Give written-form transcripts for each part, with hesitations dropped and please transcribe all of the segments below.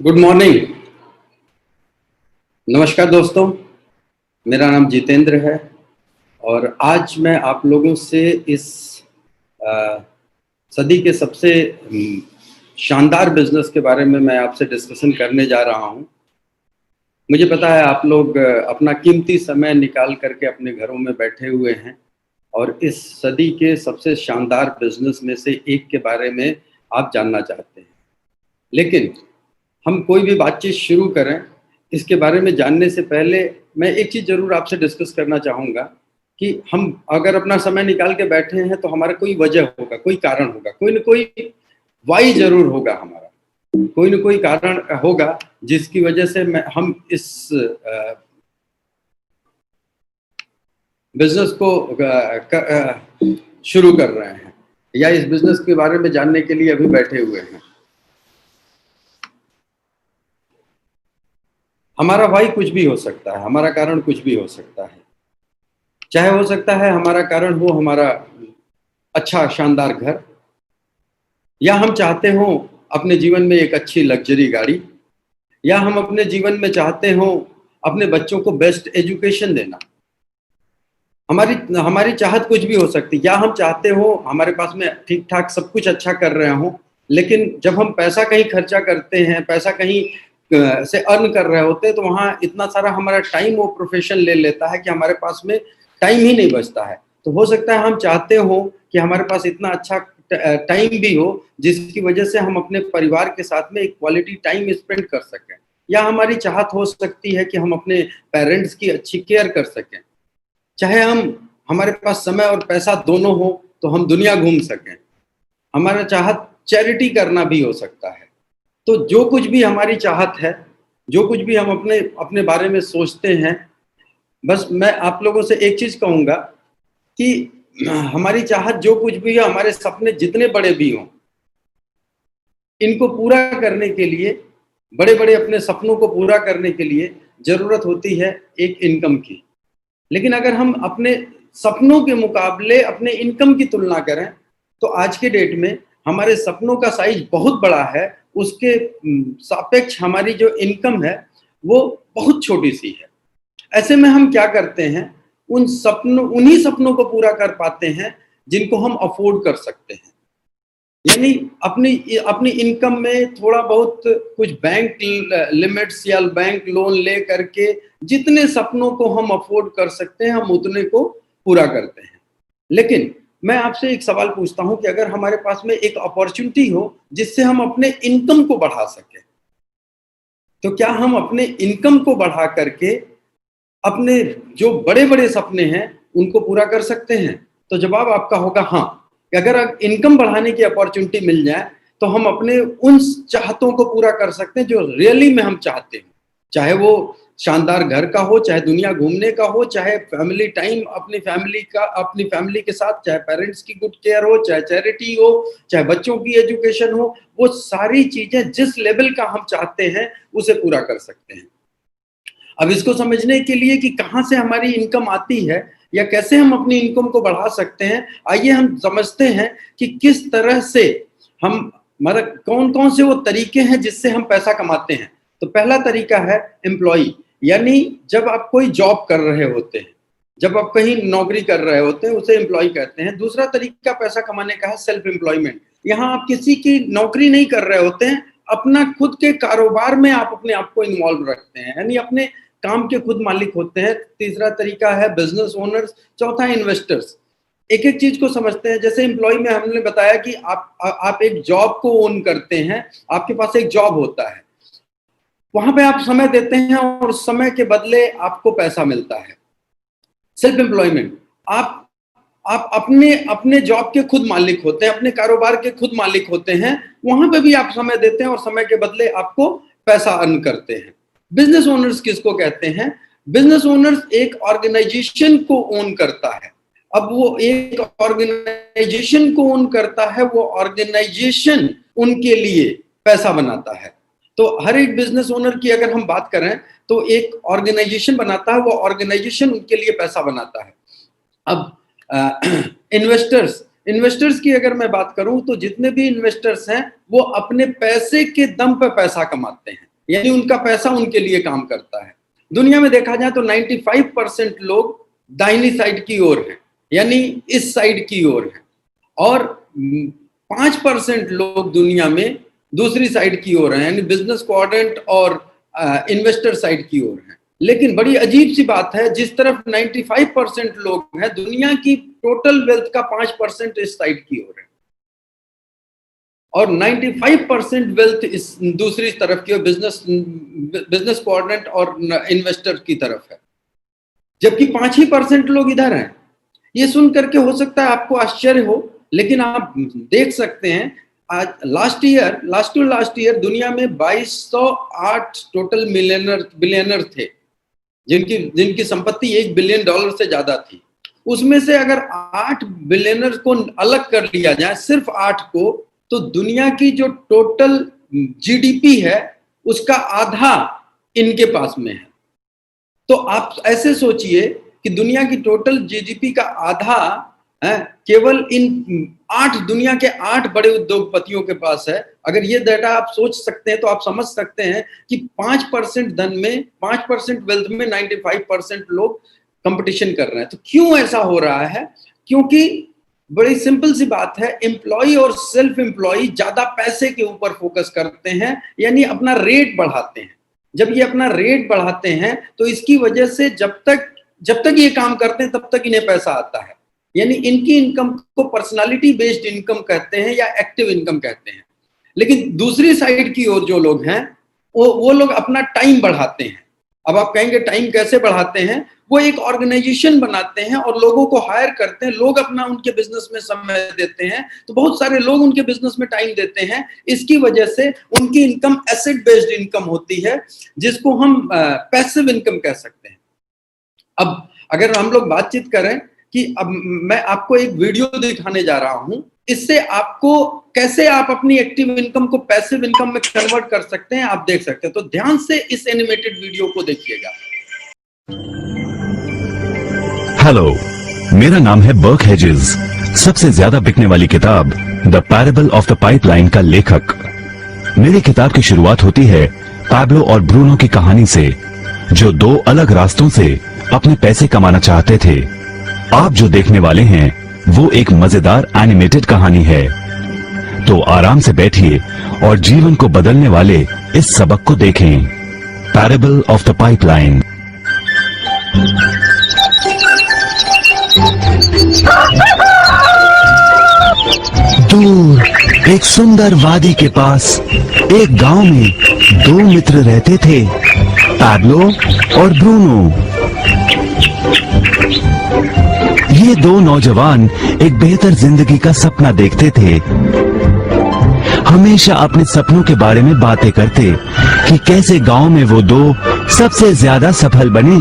Good morning. नमस्कार दोस्तों, मेरा नाम जितेंद्र है और आज मैं आप लोगों से इस अ, सदी के सबसे शानदार बिजनेस के बारे में मैं आपसे डिस्कशन करने जा रहा हूं। मुझे पता है आप लोग अपना कीमती समय निकाल करके अपने घरों में बैठे हुए हैं और इस सदी के सबसे शानदार बिजनेस में से एक के बारे में आप जानना चाहते हैं। लेकिन हम कोई भी बातचीत शुरू करें, इसके बारे में जानने से पहले मैं एक चीज़ ज़रूर आपसे डिस्कस करना चाहूँगा कि हम अगर अपना समय निकाल के बैठे हैं तो हमारा कोई वजह होगा, कोई कारण होगा, कोई न कोई वाई ज़रूर होगा हमारा। कोई न कोई कारण होगा जिसकी वजह से हम इस बिज़नेस को शुरू कर रहे हैं या इस बिज़नेस के बारे में जानने के लिए अभी बैठे हुए हैं। हमारा वाई कुछ भी हो सकता है, हमारा कारण कुछ भी हो सकता है। चाहे हो सकता है हमारा कारण हो हमारा अच्छा शानदार घर, या हम चाहते हो अपने जीवन में एक अच्छी लग्जरी गाड़ी, या हम अपने जीवन में चाहते हो अपने बच्चों को बेस्ट एजुकेशन देना। हमारी हमारी चाहत कुछ भी हो सकती है। या हम चाहते हो हमारे पास में ठीक ठाक सब कुछ अच्छा कर रहे हो, लेकिन जब हम पैसा कहीं खर्चा करते हैं, पैसा कहीं से अर्न कर रहे होते हैं, तो वहाँ इतना सारा हमारा टाइम वो प्रोफेशन ले लेता है कि हमारे पास में टाइम ही नहीं बचता है। तो हो सकता है हम चाहते हो कि हमारे पास इतना अच्छा टाइम भी हो जिसकी वजह से हम अपने परिवार के साथ में एक क्वालिटी टाइम स्पेंड कर सकें, या हमारी चाहत हो सकती है कि हम अपने पेरेंट्स की अच्छी केयर कर सकें। चाहे हमारे पास समय और पैसा दोनों हो तो हम दुनिया घूम सकें। हमारा चाहत चैरिटी करना भी हो सकता है। तो जो कुछ भी हमारी चाहत है, जो कुछ भी हम अपने अपने बारे में सोचते हैं, बस मैं आप लोगों से एक चीज़ कहूँगा कि हमारी चाहत जो कुछ भी है, हमारे सपने जितने बड़े भी हों, इनको पूरा करने के लिए, बड़े-बड़े अपने सपनों को पूरा करने के लिए ज़रूरत होती है एक इनकम की। लेकिन अगर हम अपने सपनों के मुकाबले अपने इनकम की तुलना करें, तो आज के डेट में हमारे सपनों का साइज बहुत बड़ा है, उसके सापेक्ष हमारी जो इनकम है, वो बहुत छोटी-सी है। ऐसे में हम क्या करते हैं, उन्हीं सपनों को पूरा कर पाते हैं, जिनको हम अफ़ोर्ड कर सकते हैं। यानी अपनी अपनी इनकम में थोड़ा बहुत कुछ बैंक लिमिट्स या बैंक लोन ले करके जितने सपनों को हम अफोर्ड कर सकते हैं, हम उतने को पूरा करते हैं। लेकिन मैं आपसे एक सवाल पूछता हूं कि अगर हमारे पास में एक अपॉर्चुनिटी हो जिससे हम अपने इनकम को बढ़ा सकें, तो क्या हम अपने इनकम को बढ़ा करके अपने जो बड़े-बड़े सपने हैं, उनको पूरा कर सकते हैं? तो जवाब आपका होगा हाँ। कि अगर इनकम बढ़ाने की अपॉर्चुनिटी मिल जाए, तो हम अपने उन चाहतों को पूरा कर सकते हैं जो रियली में हम चाहते हैं। चाहे वो शानदार घर का हो, चाहे दुनिया घूमने का हो, चाहे फैमिली टाइम अपनी फैमिली के साथ, चाहे पेरेंट्स की गुड केयर हो, चाहे चैरिटी हो, चाहे बच्चों की एजुकेशन हो, वो सारी चीज़ें जिस लेवल का हम चाहते हैं, उसे पूरा कर सकते हैं। अब इसको समझने के लिए कि कहाँ से हमारी इनकम आती है या कैसे हम अपनी इनकम को बढ़ा सकते हैं, आइए हम समझते हैं कि किस तरह से हम मतलब कौन-कौन से वो तरीके हैं जिससे हम पैसा कमाते हैं। तो पहला तरीका है एम्प्लॉयी, यानी जब आप कोई जॉब कर रहे होते हैं, जब आप कहीं नौकरी कर रहे होते हैं, उसे एम्प्लॉयी कहते हैं। दूसरा तरीका पैसा कमाने का है सेल्फ एम्प्लॉयमेंट। यहाँ आप किसी की नौकरी नहीं कर रहे होते हैं, अपना खुद के कारोबार में आप अपने आप को इन्वॉल्व रखते हैं, यानी अपने काम के खुद मालिक होते हैं। तीसरा तरीका है बिजनेस ओनर्स, चौथा इन्वेस्टर्स। एक-एक चीज को समझते हैं। जैसे एम्प्लॉय में हमने बताया कि आप एक जॉब को ओन करते हैं, आपके पास एक जॉब होता है, वहां पे आप समय देते हैं और उस समय के बदले आपको पैसा मिलता है। सेल्फ एम्प्लॉयमेंट, आप अपने अपने जॉब के खुद मालिक होते हैं, अपने कारोबार के खुद मालिक होते हैं, वहां पे भी आप समय देते हैं और समय के बदले आपको पैसा अर्न करते हैं। बिजनेस ओनर्स किसको कहते हैं? बिजनेस ओनर्स एक ऑर्गेनाइजेशन को ओन करता है। अब वो एक ऑर्गेनाइजेशन को ओन करता है, वो ऑर्गेनाइजेशन उनके लिए पैसा बनाता है। तो हर एक बिजनेस ओनर की अगर हम बात करें, तो एक ऑर्गेनाइजेशन बनाता है, वो ऑर्गेनाइजेशन उनके लिए पैसा बनाता है। अब इन्वेस्टर्स, इन्वेस्टर्स की अगर मैं बात करूं तो जितने भी इन्वेस्टर्स हैं वो अपने पैसे के दम पे पैसा कमाते हैं, यानी उनका पैसा उनके लिए काम करता है। दुनिया में देखा जाए तो 95% लोग दाहिनी साइड की ओर हैं, यानी इस साइड की ओर है, और 5% लोग दुनिया में दूसरी साइड की ओर हैं, यानी बिजनेस क्वाड्रेंट और इन्वेस्टर साइड की ओर है। लेकिन बड़ी अजीब सी बात है, जिस तरफ 95% लोग हैं, दुनिया की टोटल वेल्थ का 5% इस साइड की ओर है, और 95% वेल्थ इस दूसरी तरफ की, बिजनेस क्वाड्रेंट और इन्वेस्टर की तरफ है, जबकि 5% लोग इधर हैं। ये सुन करके हो सकता है आपको आश्चर्य हो, लेकिन आप देख सकते हैं आज लास्ट ईयर दुनिया में 2208 टोटल बिलियनर थे, जिनकी संपत्ति $1 बिलियन से ज्यादा थी। उसमें से अगर 8 बिलियनर को अलग कर लिया जाए, सिर्फ 8 को, तो दुनिया की जो टोटल जीडीपी है उसका आधा इनके पास में है। तो आप ऐसे सोचिए कि दुनिया की टोटल जीडीपी का आधा केवल इन दुनिया के 8 बड़े उद्योगपतियों के पास है। अगर ये डाटा आप सोच सकते हैं तो आप समझ सकते हैं कि 5% धन में, 5% वेल्थ में 95% लोग कंपटीशन कर रहे हैं। तो क्यों ऐसा हो रहा है? क्योंकि बड़ी सिंपल सी बात है, एम्प्लॉय और सेल्फ एम्प्लॉय ज्यादा पैसे के ऊपर फोकस करते हैं, यानी अपना रेट बढ़ाते हैं। जब ये अपना रेट बढ़ाते हैं तो इसकी वजह से जब तक ये काम करते हैं तब तक इन्हें पैसा आता है, यानी इनकी इनकम को पर्सनालिटी बेस्ड इनकम कहते हैं या एक्टिव इनकम कहते हैं। लेकिन दूसरी साइड की ओर जो लोग हैं वो लोग अपना टाइम बढ़ाते हैं। अब आप कहेंगे टाइम कैसे बढ़ाते हैं? वो एक ऑर्गेनाइजेशन बनाते हैं और लोगों को हायर करते हैं, लोग अपना उनके बिजनेस में समय देते हैं, तो बहुत सारे लोग उनके बिजनेस में टाइम देते हैं। इसकी वजह से उनकी इनकम एसेट बेस्ड इनकम होती है, जिसको हम पैसिव इनकम कह सकते हैं। अब अगर हम लोग बातचीत करें कि अब मैं आपको एक वीडियो दिखाने जा रहा हूं, इससे आपको कैसे आप अपनी एक्टिव इनकम को पैसिव इनकम में कन्वर्ट कर सकते हैं आप देख सकते हैं। तो ध्यान से इस एनिमेटेड वीडियो को देखिएगा। हेलो, मेरा नाम है बर्क हेजेस। सबसे ज्यादा बिकने वाली किताब the parable of the pipeline का लेखक। मेरी किताब की शुरुआत होती है पैब्लो और ब्रूनो की कहानी से, जो 2 अलग रास्तों से अपने पैसे कमाना चाहते थे। आप जो देखने वाले हैं वो एक मजेदार एनिमेटेड कहानी है। तो आराम से बैठिए और जीवन को बदलने वाले इस सबक को देखें, पैरेबल ऑफ द पाइपलाइन। दूर एक सुंदर वादी के पास एक गांव में 2 मित्र रहते थे, पैब्लो और ब्रूनो। ये 2 नौजवान एक बेहतर जिंदगी का सपना देखते थे। हमेशा अपने सपनों के बारे में बातें करते कि कैसे गांव में वो 2 सबसे ज्यादा सफल बने।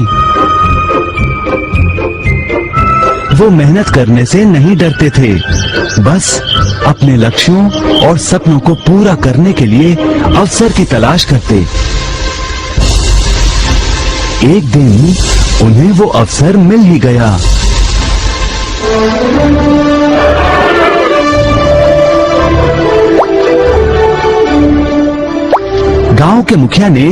वो मेहनत करने से नहीं डरते थे, बस अपने लक्ष्यों और सपनों को पूरा करने के लिए अवसर की तलाश करते। एक दिन उन्हें वो अवसर मिल ही गया। गांव के मुखिया ने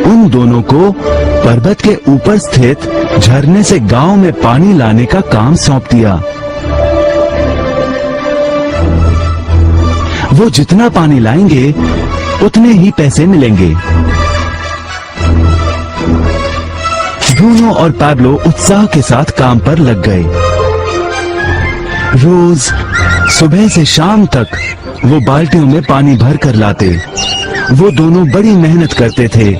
उन दोनों को पर्वत के ऊपर स्थित झरने से गांव में पानी लाने का काम सौंप दिया। वो जितना पानी लाएंगे उतने ही पैसे मिलेंगे। ब्रूनो और पैब्लो उत्साह के साथ काम पर लग गए। रोज सुबह से शाम तक वो बाल्टियों में पानी भर कर लाते। वो दोनों बड़ी मेहनत करते थे।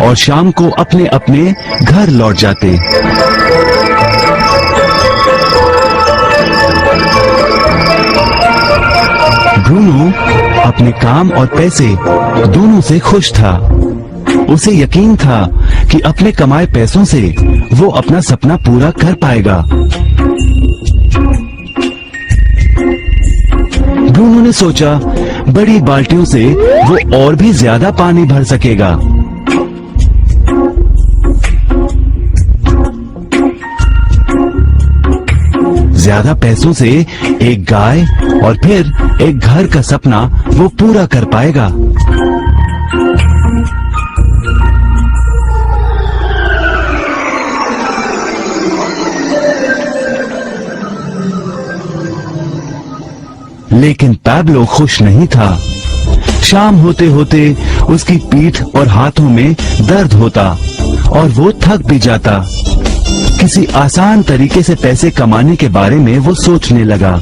और शाम को अपने अपने घर लौट जाते। ब्रूनो अपने काम और पैसे दोनों से खुश था। उसे यकीन था कि अपने कमाए पैसों से वो अपना सपना पूरा कर पाएगा। ब्रूनो ने सोचा बड़ी बाल्टियों से वो और भी ज्यादा पानी भर सकेगा। ज्यादा पैसों से एक गाय और फिर एक घर का सपना वो पूरा कर पाएगा। लेकिन पैब्लो खुश नहीं था। शाम होते होते उसकी पीठ और हाथों में दर्द होता और वो थक भी जाता। किसी आसान तरीके से पैसे कमाने के बारे में वो सोचने लगा।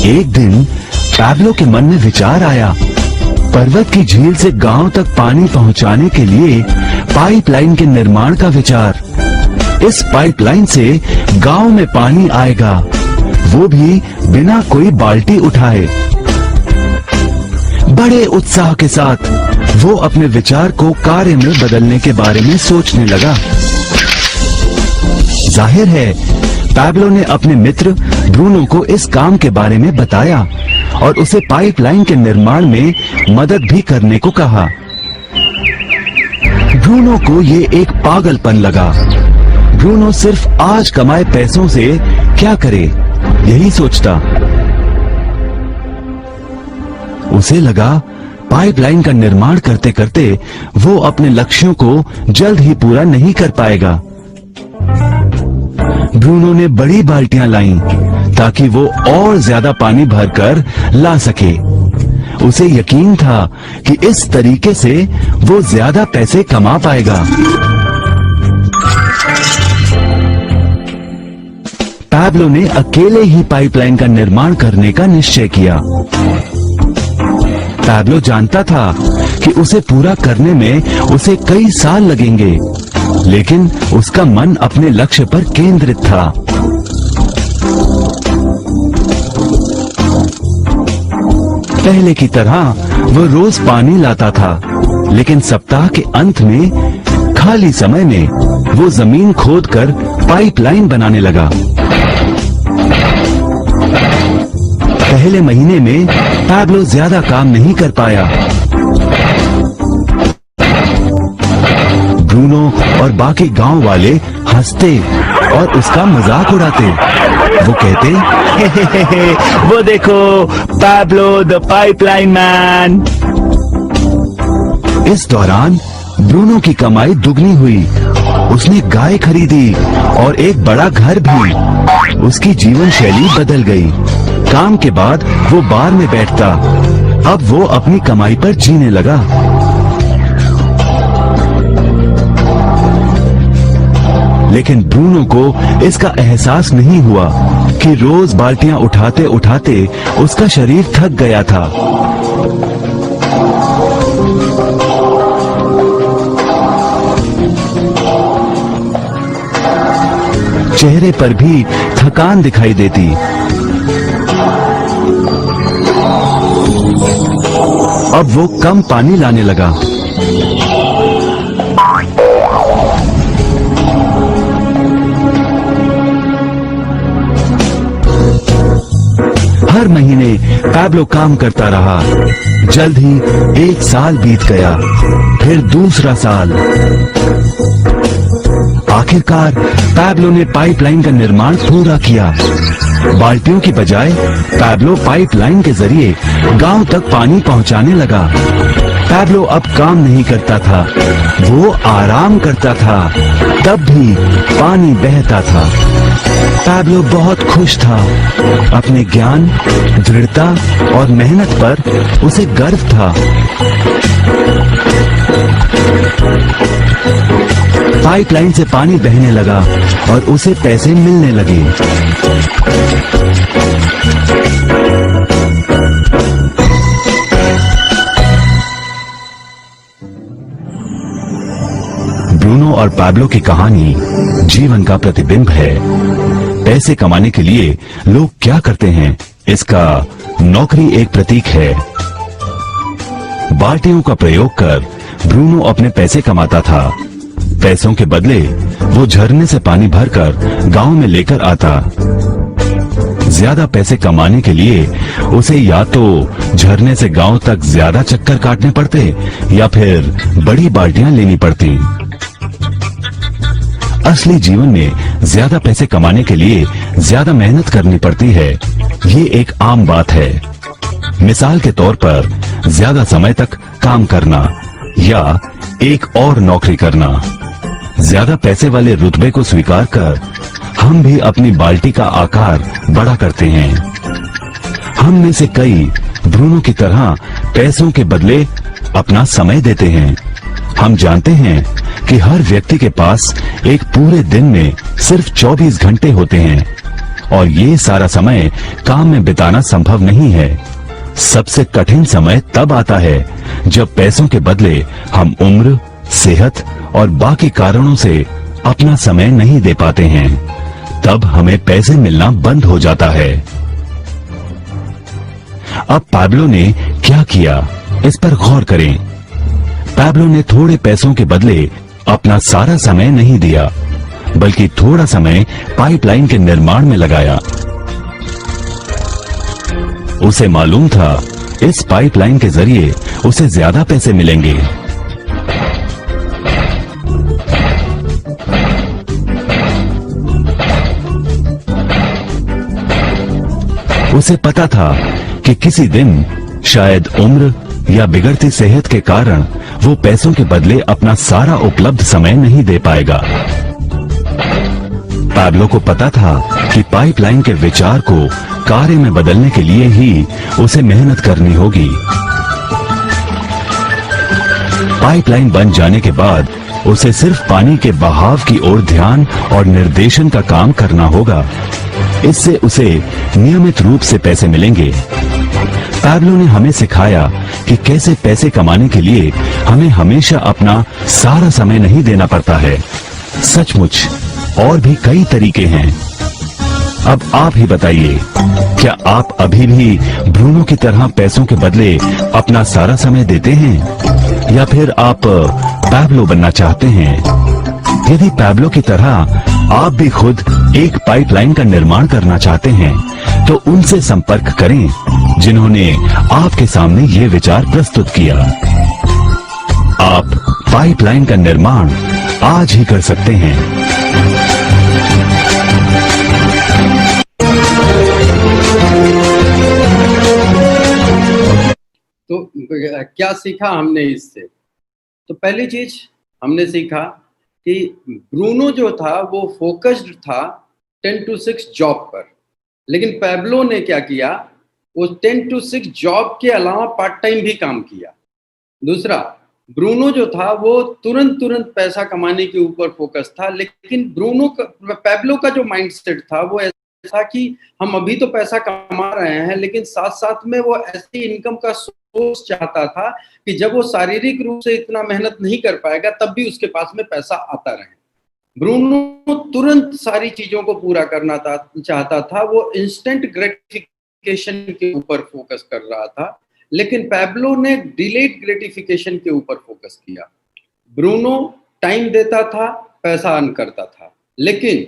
एक दिन पैब्लो के मन में विचार आया, पर्वत की झील से गांव तक पानी पहुंचाने के लिए पाइपलाइन के निर्माण का विचार। इस पाइपलाइन से गांव में पानी आएगा, वो भी बिना कोई बाल्टी उठाए। बड़े उत्साह के साथ वो अपने विचार को कार्य में बदलने के बारे में सोचने लगा। जाहिर है पैब्लो ने अपने मित्र ब्रूनो को इस काम के बारे में बताया और उसे पाइपलाइन के निर्माण में मदद भी करने को कहा। ब्रूनो को ये एक पागलपन लगा। ब्रूनो सिर्फ आज कमाए पैसों से क्या करे, यही सोचता। उसे लगा पाइपलाइन का निर्माण करते करते वो अपने लक्ष्यों को जल्द ही पूरा नहीं कर पाएगा। ब्रूनो ने बड़ी बाल्टियां लाईं ताकि वो और ज्यादा पानी भरकर ला सके। उसे यकीन था कि इस तरीके से वो ज्यादा पैसे कमा पाएगा। पैब्लो ने अकेले ही पाइपलाइन का निर्माण करने का निश्चय किया। पैब्लो जानता था कि उसे पूरा करने में उसे कई साल लगेंगे, लेकिन उसका मन अपने लक्ष्य पर केंद्रित था। पहले की तरह वो रोज पानी लाता था, लेकिन सप्ताह के अंत में खाली समय में वो जमीन खोदकर पाइपलाइन बनाने लगा। पहले महीने में पैब्लो ज्यादा काम नहीं कर पाया। ब्रूनो और बाकी गांव वाले हंसते और उसका मजाक उड़ाते। वो कहते, हे, वो देखो पैब्लो द पाइपलाइन मैन। इस दौरान ब्रूनो की कमाई दुगनी हुई। उसने गाय खरीदी और एक बड़ा घर भी। उसकी जीवन शैली बदल गई। काम के बाद वो बार में बैठता, अब वो अपनी कमाई पर जीने लगा। लेकिन ब्रूनो को इसका एहसास नहीं हुआ कि रोज बाल्टियां उठाते उठाते उसका शरीर थक गया था। चेहरे पर भी थकान दिखाई देती। अब वो कम पानी लाने लगा। हर महीने पैब्लो काम करता रहा। जल्द ही एक साल बीत गया, फिर दूसरा साल। आखिरकार पैब्लो ने पाइपलाइन का निर्माण पूरा किया। बाल्टियों की बजाय पैब्लो पाइपलाइन के जरिए गांव तक पानी पहुंचाने लगा। पैब्लो अब काम नहीं करता था, वो आराम करता था, तब भी पानी बहता था। पैब्लो बहुत खुश था। अपने ज्ञान, दृढ़ता और मेहनत पर उसे गर्व था। पाइपलाइन से पानी बहने लगा और उसे पैसे मिलने लगे। ब्रूनो और पैब्लो की कहानी जीवन का प्रतिबिंब है। पैसे कमाने के लिए लोग क्या करते हैं, इसका नौकरी एक प्रतीक है। बाल्टियों का प्रयोग कर ब्रूनो अपने पैसे कमाता था। पैसों के बदले वो झरने से पानी भरकर गांव में लेकर आता। ज्यादा पैसे कमाने के लिए उसे या तो झरने से गांव तक ज्यादा चक्कर काटने पड़ते या फिर बड़ी बाल्टियां लेनी पड़ती। असली जीवन में ज्यादा पैसे कमाने के लिए ज्यादा मेहनत करनी पड़ती है, ये एक आम बात है। मिसाल के तौर पर ज्यादा समय तक काम करना या एक और नौकरी करना। ज्यादा पैसे वाले रुतबे को स्वीकार कर हम भी अपनी बाल्टी का आकार बड़ा करते हैं। हम में से कई ब्रूनो की तरह पैसों के बदले अपना समय देते हैं। हम जानते हैं कि हर व्यक्ति के पास एक पूरे दिन में सिर्फ 24 घंटे होते हैं और ये सारा समय काम में बिताना संभव नहीं है। सबसे कठिन समय तब आता है जब पैसों के बदले हम उम्र, सेहत और बाकी कारणों से अपना समय नहीं दे पाते हैं। तब हमें पैसे मिलना बंद हो जाता है। अब पैब्लो ने क्या किया, इस पर गौर करें। पैब्लो ने थोड़े पैसों के बदले अपना सारा समय नहीं दिया, बल्कि थोड़ा समय पाइपलाइन के निर्माण में लगाया। उसे मालूम था इस पाइपलाइन के जरिए उसे ज्यादा पैसे मिलेंगे। उसे पता था कि किसी दिन शायद उम्र या बिगड़ती सेहत के कारण वो पैसों के बदले अपना सारा उपलब्ध समय नहीं दे पाएगा। पैब्लो को पता था कि पाइपलाइन के विचार को कार्य में बदलने के लिए ही उसे मेहनत करनी होगी। पाइपलाइन बन जाने के बाद उसे सिर्फ पानी के बहाव की ओर ध्यान और निर्देशन का काम करना होगा। इससे उसे नियमित रूप से पैसे मिलेंगे। पैब्लो ने हमें सिखाया कि कैसे पैसे कमाने के लिए हमें हमेशा अपना सारा समय नहीं देना पड़ता है। सचमुच और भी कई तरीके हैं। अब आप ही बताइए, क्या आप अभी भी ब्रूनो की तरह पैसों के बदले अपना सारा समय देते हैं या फिर आप पैब्लो बनना चाहते हैं? यदि पैब्लो की तरह आप भी खुद एक पाइपलाइन का निर्माण करना चाहते हैं तो उनसे संपर्क करें जिन्होंने आपके सामने ये विचार प्रस्तुत किया। आप पाइपलाइन का निर्माण आज ही कर सकते हैं। तो क्या सीखा हमने इससे? तो पहली चीज हमने सीखा कि ब्रूनो जो था वो फोकस्ड था 10 to 6 जॉब पर, लेकिन पैब्लो ने क्या किया, वो 10 to 6 जॉब के अलावा पार्ट टाइम भी काम किया। दूसरा, ब्रूनो जो था वो तुरंत पैसा कमाने के ऊपर फोकस था, लेकिन पैब्लो का जो माइंडसेट था वो ऐसा कि हम अभी तो पैसा कमा रहे हैं, लेकिन साथ साथ में वो ऐसी इनकम का सोर्स चाहता था कि जब वो शारीरिक रूप से इतना मेहनत नहीं कर पाएगा तब भी उसके पास में पैसा आता रहे। ब्रूनो तुरंत सारी चीजों को पूरा करना चाहता था, वो इंस्टेंट ग्रेटिफिकेशन के ऊपर फोकस कर रहा था, लेकिन पैब्लो ने डिलेड ग्रेटिफिकेशन के ऊपर फोकस किया। ब्रूनो टाइम देता था, पैसा अर्न करता था, लेकिन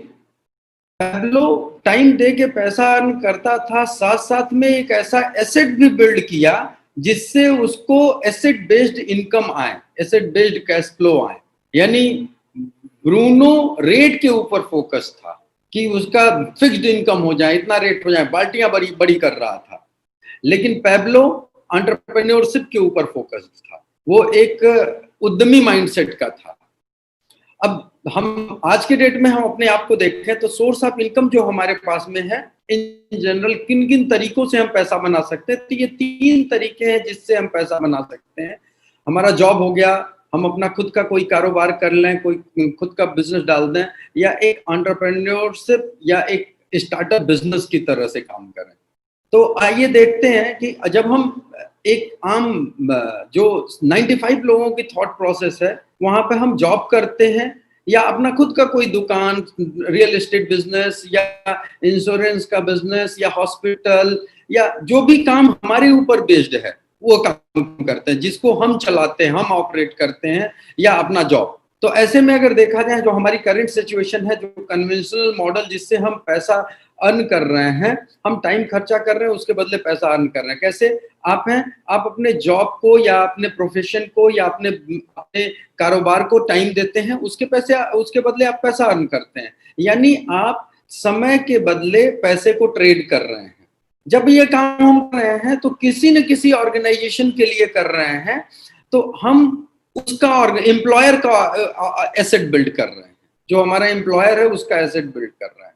पैब्लो टाइम दे के पैसा अर्न करता था, साथ साथ में एक ऐसा एसेट भी बिल्ड किया जिससे उसको एसेट बेस्ड इनकम आए, एसेट बेस्ड कैश फ्लो आए। यानी ब्रूनो रेट के ऊपर फोकस था कि उसका फिक्स्ड इनकम हो जाए, इतना रेट हो जाए, बाल्टियां बड़ी कर रहा था, लेकिन पैब्लो एंटरप्रेन्योरशिप के ऊपर फोकस्ड था। वो एक उद्यमी माइंडसेट का था। अब हम आज के डेट में हम अपने आप को देखें तो सोर्स ऑफ इनकम जो हमारे पास में है, इन जनरल किन किन तरीकों से हम पैसा बना सकते हैं, तो ये 3 तरीके हैं जिससे हम पैसा बना सकते हैं। हमारा जॉब हो गया, हम अपना खुद का कोई कारोबार कर लें, कोई खुद का बिजनेस डाल दें, या एक एंटरप्रेन्योरशिप या एक स्टार्टअप बिजनेस की तरह से काम करें। तो आइए देखते हैं कि जब हम एक आम जो 95 लोगों की थॉट प्रोसेस है, वहां पे हम जॉब करते हैं या अपना खुद का कोई दुकान, रियल एस्टेट बिजनेस या इंश्योरेंस का बिजनेस या हॉस्पिटल या जो भी काम हमारे ऊपर बेस्ड है वो काम करते हैं, जिसको हम चलाते हैं, हम ऑपरेट करते हैं, या अपना जॉब। तो ऐसे में अगर देखा जाए, जो हमारी करंट सिचुएशन है, जो कन्वेंशनल मॉडल जिससे हम पैसा अर्न कर रहे हैं, हम टाइम खर्चा कर रहे हैं, उसके बदले पैसा अर्न कर रहे हैं। कैसे? आप अपने जॉब को या अपने प्रोफेशन को या अपने अपने कारोबार को टाइम देते हैं, उसके बदले आप पैसा अर्न करते हैं। यानी आप समय के बदले पैसे को ट्रेड कर रहे हैं। जब ये काम हम कर रहे हैं तो किसी न किसी ऑर्गेनाइजेशन के लिए कर रहे हैं, तो हम उसका एम्प्लॉयर का एसेट बिल्ड कर रहे हैं। जो हमारा एम्प्लॉयर है उसका एसेट बिल्ड कर रहा है।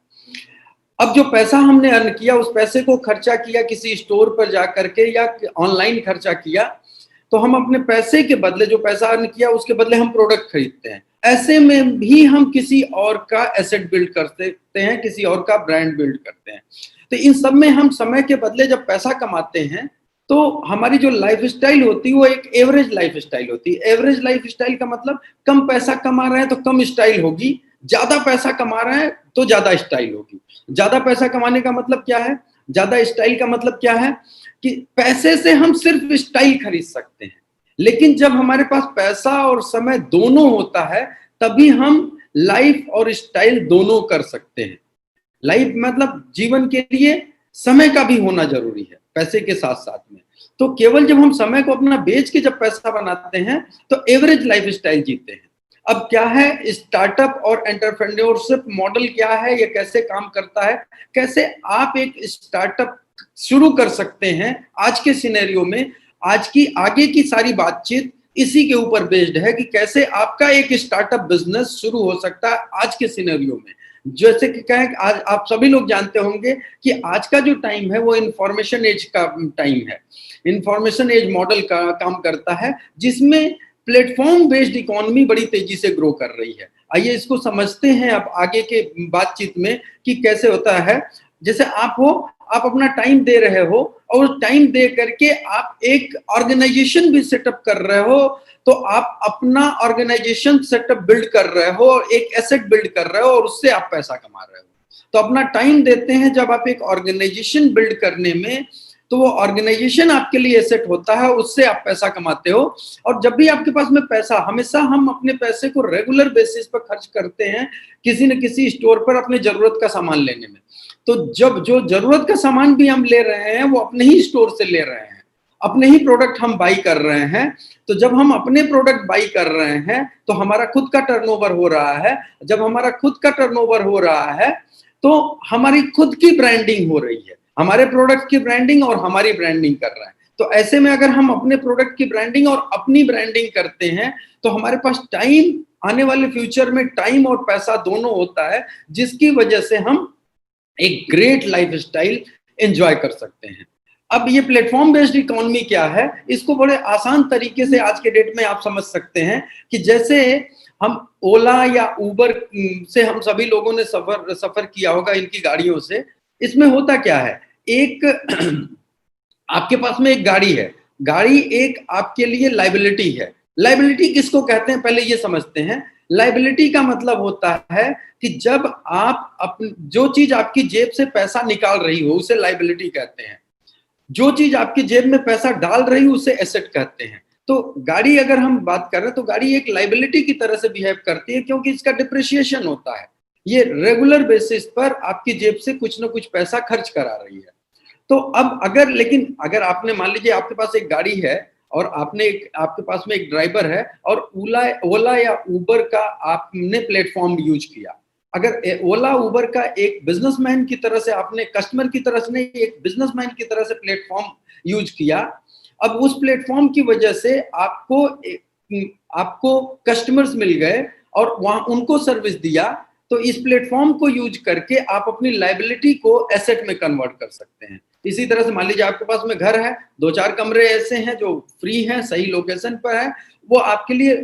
अब जो पैसा हमने अर्न किया, उस पैसे को खर्चा किया किसी स्टोर पर जाकर के या ऑनलाइन खर्चा किया, तो हम अपने पैसे के बदले, जो पैसा अर्न किया उसके बदले हम प्रोडक्ट खरीदते हैं। ऐसे में भी हम किसी और का एसेट बिल्ड कर सकते हैं, किसी और का ब्रांड बिल्ड करते हैं। तो इन सब में हम समय के बदले जब पैसा कमाते हैं, तो हमारी जो लाइफ स्टाइल होती है वो एक एवरेज लाइफ स्टाइल होती है। एवरेज लाइफ स्टाइल का मतलब कम पैसा कमा रहे हैं तो कम स्टाइल होगी, ज्यादा पैसा कमा रहे हैं तो ज्यादा स्टाइल होगी। ज्यादा पैसा कमाने का मतलब क्या है, ज्यादा स्टाइल का मतलब क्या है कि पैसे से हम सिर्फ स्टाइल खरीद सकते हैं, लेकिन जब हमारे पास पैसा और समय दोनों होता है, तभी हम लाइफ और स्टाइल दोनों कर सकते हैं। लाइफ मतलब जीवन के लिए समय का भी होना जरूरी है पैसे के साथ साथ में। तो केवल जब हम समय को अपना बेच के जब पैसा बनाते हैं तो एवरेज लाइफ स्टाइल जीते हैं। अब क्या है स्टार्टअप और एंटरप्रेन्योरशिप मॉडल, क्या है ये, कैसे काम करता है, कैसे आप एक स्टार्टअप शुरू कर सकते हैं आज के सिनेरियो में। आज की आगे की सारी बातचीत इसी के ऊपर बेस्ड है कि कैसे आपका एक स्टार्टअप बिजनेस शुरू हो सकता है आज के सिनेरियो में। जैसे कि क्या है, आज आप सभी लोग जानते होंगे कि आज का जो टाइम है वो इंफॉर्मेशन एज का टाइम है। इंफॉर्मेशन एज मॉडल का काम करता है, जिसमें प्लेटफॉर्म बेस्ड इकोनॉमी बड़ी तेजी से ग्रो कर रही है। आइए इसको समझते हैं अब आगे के बातचीत में कि कैसे होता है। जैसे आप अपना टाइम दे रहे हो और टाइम दे करके आप एक ऑर्गेनाइजेशन भी सेटअप कर रहे हो, तो आप अपना ऑर्गेनाइजेशन सेटअप बिल्ड कर रहे हो और एक एसेट बिल्ड कर रहे हो और उससे आप पैसा कमा रहे हो। तो अपना टाइम देते हैं जब आप एक ऑर्गेनाइजेशन बिल्ड करने में, तो वो ऑर्गेनाइजेशन आपके लिए एसेट होता है, उससे आप पैसा कमाते हो। और जब भी आपके पास में पैसा, हमेशा हम अपने पैसे को रेगुलर बेसिस पर खर्च करते हैं किसी न किसी स्टोर पर अपने जरूरत का सामान लेने में। तो जब जो जरूरत का सामान भी हम ले रहे हैं वो अपने ही स्टोर से ले रहे हैं, अपने ही प्रोडक्ट हम बाई कर रहे हैं। तो जब हम अपने प्रोडक्ट बाई कर रहे हैं तो हमारा खुद का टर्नओवर हो रहा है। जब हमारा खुद का टर्नओवर हो रहा है तो हमारी खुद की ब्रांडिंग हो रही है, हमारे प्रोडक्ट की ब्रांडिंग और हमारी ब्रांडिंग कर रहे हैं। तो ऐसे में अगर हम अपने प्रोडक्ट की ब्रांडिंग और अपनी ब्रांडिंग करते हैं तो हमारे पास टाइम, आने वाले फ्यूचर में टाइम और पैसा दोनों होता है, जिसकी वजह से हम एक ग्रेट लाइफ स्टाइल एंजॉय कर सकते हैं। अब ये प्लेटफॉर्म बेस्ड इकोनॉमी क्या है, इसको बड़े आसान तरीके से आज के डेट में आप समझ सकते हैं कि जैसे हम ओला या उबर से हम सभी लोगों ने सफर किया होगा इनकी गाड़ियों से। इसमें होता क्या है, एक आपके पास में एक गाड़ी है, गाड़ी एक आपके लिए लाइबिलिटी है। लाइबिलिटी किसको कहते हैं पहले ये समझते हैं। लाइबिलिटी का मतलब होता है कि जब आप जो चीज आपकी जेब से पैसा निकाल रही हो उसे लाइबिलिटी कहते हैं, जो चीज आपकी जेब में पैसा डाल रही हो उसे एसेट कहते हैं। तो गाड़ी अगर हम बात कर रहे हैं तो गाड़ी एक लाइबिलिटी की तरह से बिहेव करती है, क्योंकि इसका डिप्रिसिएशन होता है, ये रेगुलर बेसिस पर आपकी जेब से कुछ ना कुछ पैसा खर्च करा रही है। तो अब अगर आपने मान लीजिए आपके पास एक गाड़ी है और आपके पास में एक ड्राइवर है और ओला या उबर का आपने प्लेटफॉर्म यूज किया। अगर ओला उबर का एक बिजनेसमैन की तरह से आपने, कस्टमर की तरह से नहीं, एक बिजनेसमैन की तरह से प्लेटफॉर्म यूज किया। अब उस प्लेटफॉर्म की वजह से आपको कस्टमर्स मिल गए और वहां उनको सर्विस दिया। तो इस प्लेटफॉर्म को यूज करके आप अपनी लाइबिलिटी को एसेट में कन्वर्ट कर सकते हैं। इसी तरह से मान लीजिए आपके पास में घर है, 2-4 कमरे ऐसे हैं जो फ्री हैं, सही लोकेशन पर है, वो आपके लिए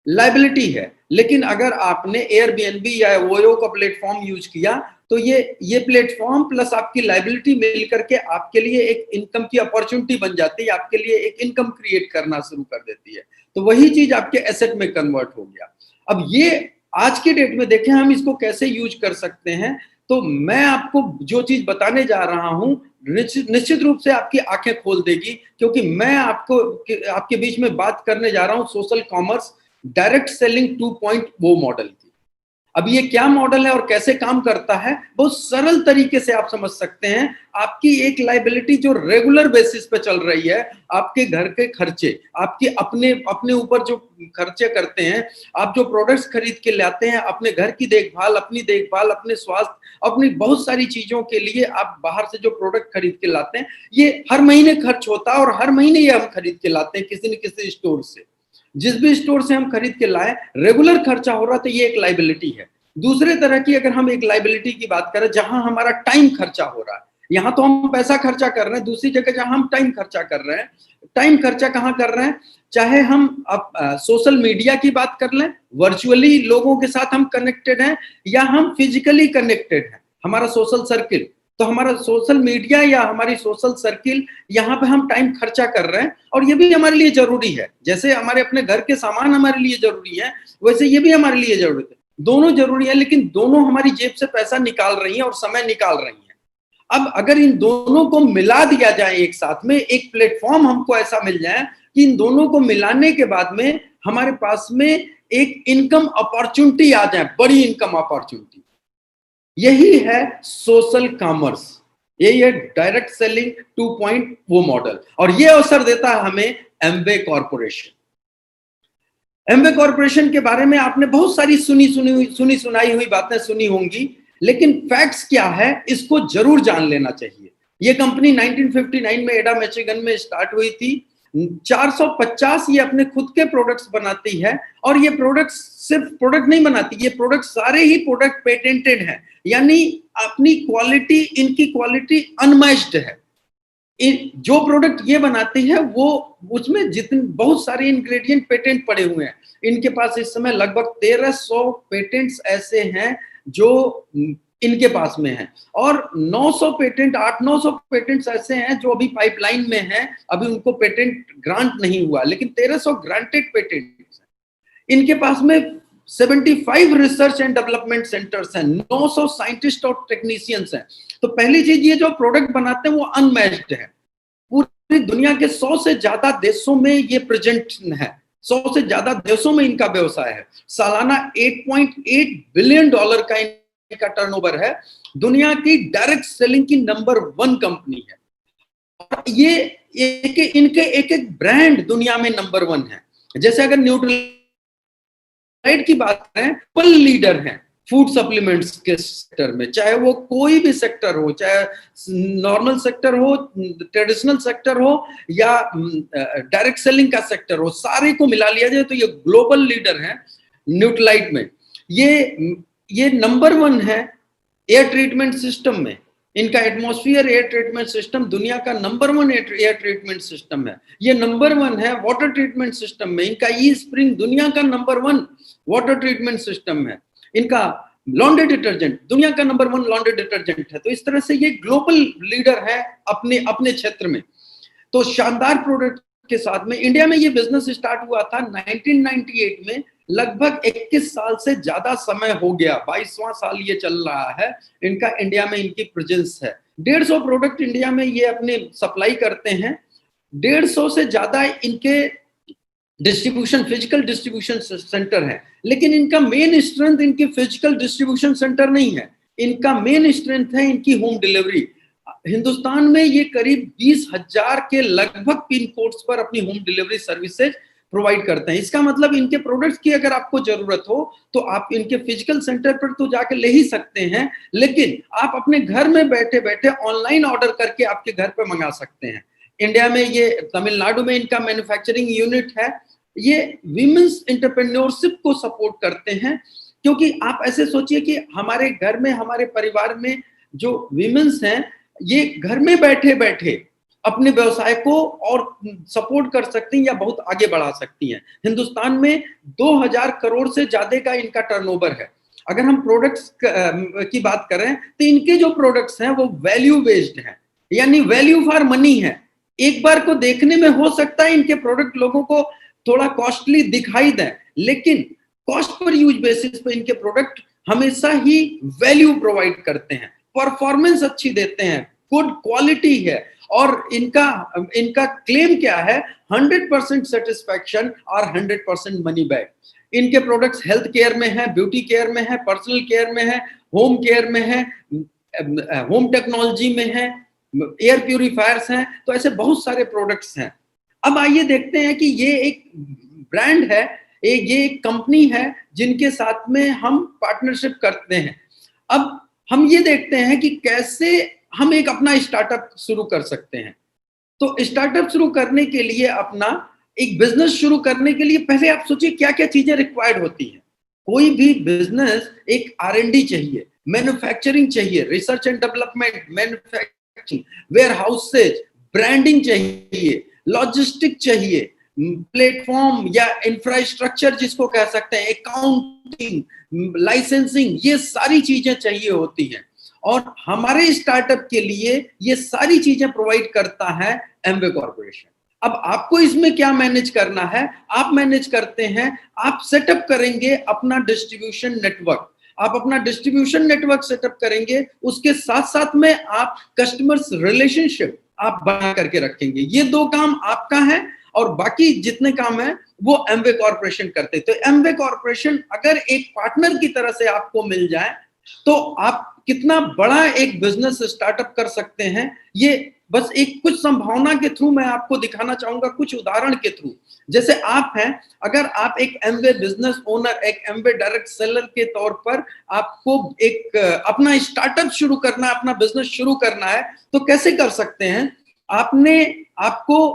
लाइबिलिटी है। लेकिन अगर आपने एयरबीएनबी या ओयो का प्लेटफॉर्म यूज किया तो ये प्लेटफॉर्म प्लस आपकी लाइबिलिटी मिल करके आपके लिए एक इनकम की अपॉर्चुनिटी बन जाती है, आपके लिए एक इनकम क्रिएट करना शुरू कर देती है। तो वही चीज आपके एसेट में कन्वर्ट हो गया। अब ये आज के डेट में देखें हम इसको कैसे यूज कर सकते हैं। तो मैं आपको जो चीज बताने जा रहा हूं निश्चित रूप से आपकी आंखें खोल देगी, क्योंकि मैं आपके बीच में बात करने जा रहा हूं social commerce direct selling 2.0 model की। अब ये क्या मॉडल है और कैसे काम करता है, बहुत सरल तरीके से आप समझ सकते हैं। आपकी एक लायबिलिटी जो रेगुलर बेसिस पे चल रही है, आपके घर के खर्चे, आपके अपने अपने ऊपर जो खर्चे करते हैं, आप जो प्रोडक्ट्स खरीद के लाते हैं, अपने घर की देखभाल, अपनी देखभाल, अपने स्वास्थ्य, अपनी बहुत सारी चीजों के लिए आप बाहर से जो प्रोडक्ट खरीद के लाते हैं, ये हर महीने खर्च होता है और हर महीने ये हम खरीद के लाते हैं किसी न किसी स्टोर से। जिस भी स्टोर से हम खरीद के लाए, रेगुलर खर्चा हो रहा, तो ये एक लायबिलिटी है। दूसरे तरह की अगर हम एक लायबिलिटी की बात करें, जहां हमारा टाइम खर्चा हो रहा है, यहां तो हम पैसा खर्चा कर रहे हैं, दूसरी जगह जहां हम टाइम खर्चा कर रहे हैं, टाइम खर्चा कहां कर रहे हैं, चाहे हम अब सोशल मीडिया की बात कर लें, वर्चुअली लोगों के साथ हम कनेक्टेड हैं, या हम फिजिकली कनेक्टेड हैं, हमारा सोशल सर्किल, तो हमारा सोशल मीडिया या हमारी सोशल सर्किल, यहाँ पे हम टाइम खर्चा कर रहे हैं, और ये भी हमारे लिए जरूरी है। जैसे हमारे अपने घर के सामान हमारे लिए जरूरी है, वैसे ये भी हमारे लिए जरूरी है। दोनों जरूरी है, लेकिन दोनों हमारी जेब से पैसा निकाल रही हैं और समय निकाल रही हैं। अब अगर इन दोनों को मिला दिया जाए एक साथ में, एक प्लेटफॉर्म हमको ऐसा मिल जाए कि इन दोनों को मिलाने के बाद में हमारे पास में एक इनकम अपॉर्चुनिटी आ जाए, बड़ी इनकम अपॉर्चुनिटी, यही है सोशल कॉमर्स, यही है डायरेक्ट सेलिंग 2.0 मॉडल। और ये अवसर देता है हमें एमवे कॉर्पोरेशन। एमवे कॉर्पोरेशन के बारे में आपने बहुत सारी सुनी सुनाई हुई बातें सुनी होंगी, लेकिन फैक्ट्स क्या है इसको जरूर जान लेना चाहिए। ये कंपनी 1959 में एडा मिशिगन में स्टार्ट हुई थी। 450 ये अपने खुद के प्रोडक्ट्स बनाती है, और ये प्रोडक्ट्स सिर्फ प्रोडक्ट नहीं बनाती, ये प्रोडक्ट सारे ही प्रोडक्ट पेटेंटेड हैं, यानी अपनी क्वालिटी, इनकी क्वालिटी अनमैच्ड है। जो प्रोडक्ट ये बनाती है वो, उसमें जितने बहुत सारे इंग्रेडिएंट पेटेंट पड़े हुए हैं। इनके पास इस समय लगभग 1300 पेटेंट्स ऐसे हैं जो इनके पास में हैं, और 800-900 पेटेंट्स ऐसे हैं जो अभी पाइपलाइन में हैं, अभी उनको पेटेंट ग्रांट नहीं हुआ, लेकिन 1300 ग्रांटेड पेटेंट्स हैं। इनके पास में 75 रिसर्च एंड डेवलपमेंट सेंटर्स हैं, 900 साइंटिस्ट और टेक्नीशियंस हैं। तो पहली चीज, ये जो प्रोडक्ट बनाते हैं वो अनमैच्ड है। पूरी दुनिया के 100 से ज्यादा देशों में ये प्रेजेंट है, 100 से ज्यादा देशों में इनका व्यवसाय है। सालाना $8.8 बिलियन का इनका टर्नओवर है। दुनिया की डायरेक्ट सेलिंग की नंबर 1 कंपनी है। और ये इनके एक ब्रांड दुनिया में नंबर 1 है। जैसे अगर न्यूट्रीलाइट की बात करें, पल लीडर हैं फूड सप्लीमेंट्स के सेक्टर में, चाहे वो कोई भी सेक्टर हो, चाहे नॉर्मल सेक्टर हो, ट्रेडिशनल सेक्टर हो, या डायरेक्ट सेलिंग का सेक्टर हो, सारे को मिला लिया जाए तो ये ग्लोबल लीडर है न्यूट्रीलाइट में। ये नंबर 1 है एयर ट्रीटमेंट सिस्टम में। इनका एटमॉस्फेयर एयर ट्रीटमेंट सिस्टम दुनिया का नंबर 1 एयर ट्रीटमेंट सिस्टम है। ये नंबर 1 है वाटर ट्रीटमेंट सिस्टम में। इनका ई स्प्रिंग दुनिया का नंबर 1 वाटर ट्रीटमेंट सिस्टम है। इनका लॉन्ड्री डिटर्जेंट दुनिया का नंबर 1 लॉन्ड्री डिटर्जेंट है। तो इस तरह से ये ग्लोबल लीडर है अपने क्षेत्र में। तो शानदार प्रोडक्ट के साथ में इंडिया में ये बिजनेस स्टार्ट हुआ था 1998 में। लगभग 21 साल से ज्यादा समय हो गया, 22वां साल ये चल रहा है इनका, इंडिया में इनकी प्रेजेंस है। 150 प्रोडक्ट इंडिया में ये अपने सप्लाई करते हैं। 150 से ज्यादा इनके डिस्ट्रीब्यूशन, फिजिकल डिस्ट्रीब्यूशन सेंटर है। लेकिन इनका मेन स्ट्रेंथ इनकी फिजिकल डिस्ट्रीब्यूशन सेंटर नहीं है, इनका मेन स्ट्रेंथ है इनकी होम डिलीवरी। हिंदुस्तान में ये करीब 20,000 के लगभग पिन कोड्स पर अपनी होम डिलीवरी सर्विसेज प्रोवाइड करते हैं। इसका मतलब इनके प्रोडक्ट्स की अगर आपको जरूरत हो तो आप इनके फिजिकल सेंटर पर तो जाके ले ही सकते हैं, लेकिन आप अपने घर में बैठे बैठे ऑनलाइन ऑर्डर करके आपके घर पे मंगा सकते हैं। इंडिया में ये तमिलनाडु में इनका मैन्युफैक्चरिंग यूनिट है। ये विमेंस एंटरप्रेन्योरशिप को सपोर्ट करते हैं, क्योंकि आप ऐसे सोचिए कि हमारे घर में, हमारे परिवार में जो विमेंस हैं, ये घर में बैठे बैठे अपने व्यवसाय को और सपोर्ट कर सकती हैं या बहुत आगे बढ़ा सकती हैं। हिंदुस्तान में 2000 करोड़ से ज्यादा का इनका टर्नओवर है। अगर हम प्रोडक्ट्स की बात करें तो इनके जो प्रोडक्ट्स हैं वो वैल्यू बेस्ड हैं, यानी वैल्यू फॉर मनी है। एक बार को देखने में हो सकता है इनके प्रोडक्ट लोगों को थोड़ा कॉस्टली दिखाई दें, लेकिन कॉस्ट पर यूज बेसिस पे इनके प्रोडक्ट हमेशा ही वैल्यू प्रोवाइड करते हैं, परफॉर्मेंस अच्छी देते हैं, गुड क्वालिटी है, और इनका इनका क्लेम क्या है, 100% सेटिस्फैक्शन और 100% मनी बैक। इनके प्रोडक्ट्स हेल्थ केयर में है, ब्यूटी केयर में है, पर्सनल केयर में है, होम केयर में है, होम टेक्नोलॉजी में है, एयर प्यूरिफायर्स हैं, तो ऐसे बहुत सारे प्रोडक्ट्स हैं। अब आइए देखते हैं कि ये एक ब्रांड है, ये एक कंपनी है जिनके साथ में हम पार्टनरशिप करते हैं। अब हम ये देखते हैं कि कैसे हम एक अपना स्टार्टअप शुरू कर सकते हैं। तो स्टार्टअप शुरू करने के लिए, अपना एक बिजनेस शुरू करने के लिए पहले आप सोचिए क्या क्या चीजें रिक्वायर्ड होती हैं। कोई भी बिजनेस एक R&D चाहिए, मैन्युफैक्चरिंग चाहिए, research and development, manufacturing, warehouses, branding चाहिए, लॉजिस्टिक चाहिए, प्लेटफॉर्म या इंफ्रास्ट्रक्चर जिसको कह सकते हैं, अकाउंटिंग, लाइसेंसिंग, ये सारी चीजें चाहिए होती हैं। और हमारे स्टार्टअप के लिए ये सारी चीजें प्रोवाइड करता है एमवे कॉर्पोरेशन। अब आपको इसमें क्या मैनेज करना है, आप मैनेज करते हैं, आप सेटअप करेंगे अपना डिस्ट्रीब्यूशन नेटवर्क। आप अपना डिस्ट्रीब्यूशन नेटवर्क सेटअप करेंगे, उसके साथ साथ में आप कस्टमर्स रिलेशनशिप आप बना करके रखेंगे। ये दो काम आपका है और बाकी जितने काम है वो एमवे कॉर्पोरेशन करते। तो एमवे कॉर्पोरेशन अगर एक पार्टनर की तरह से आपको मिल जाए तो आप कितना बड़ा एक बिजनेस स्टार्टअप कर सकते हैं। ये बस एक कुछ संभावना के थ्रू मैं आपको दिखाना चाहूंगा, कुछ उदाहरण के थ्रू। जैसे आप हैं, अगर आप एक एमवे बिजनेस ओनर, एक एमवे डायरेक्ट सेलर के तौर पर आपको एक अपना स्टार्टअप शुरू करना है, अपना बिजनेस शुरू करना है, तो कैसे कर सकते हैं। आपको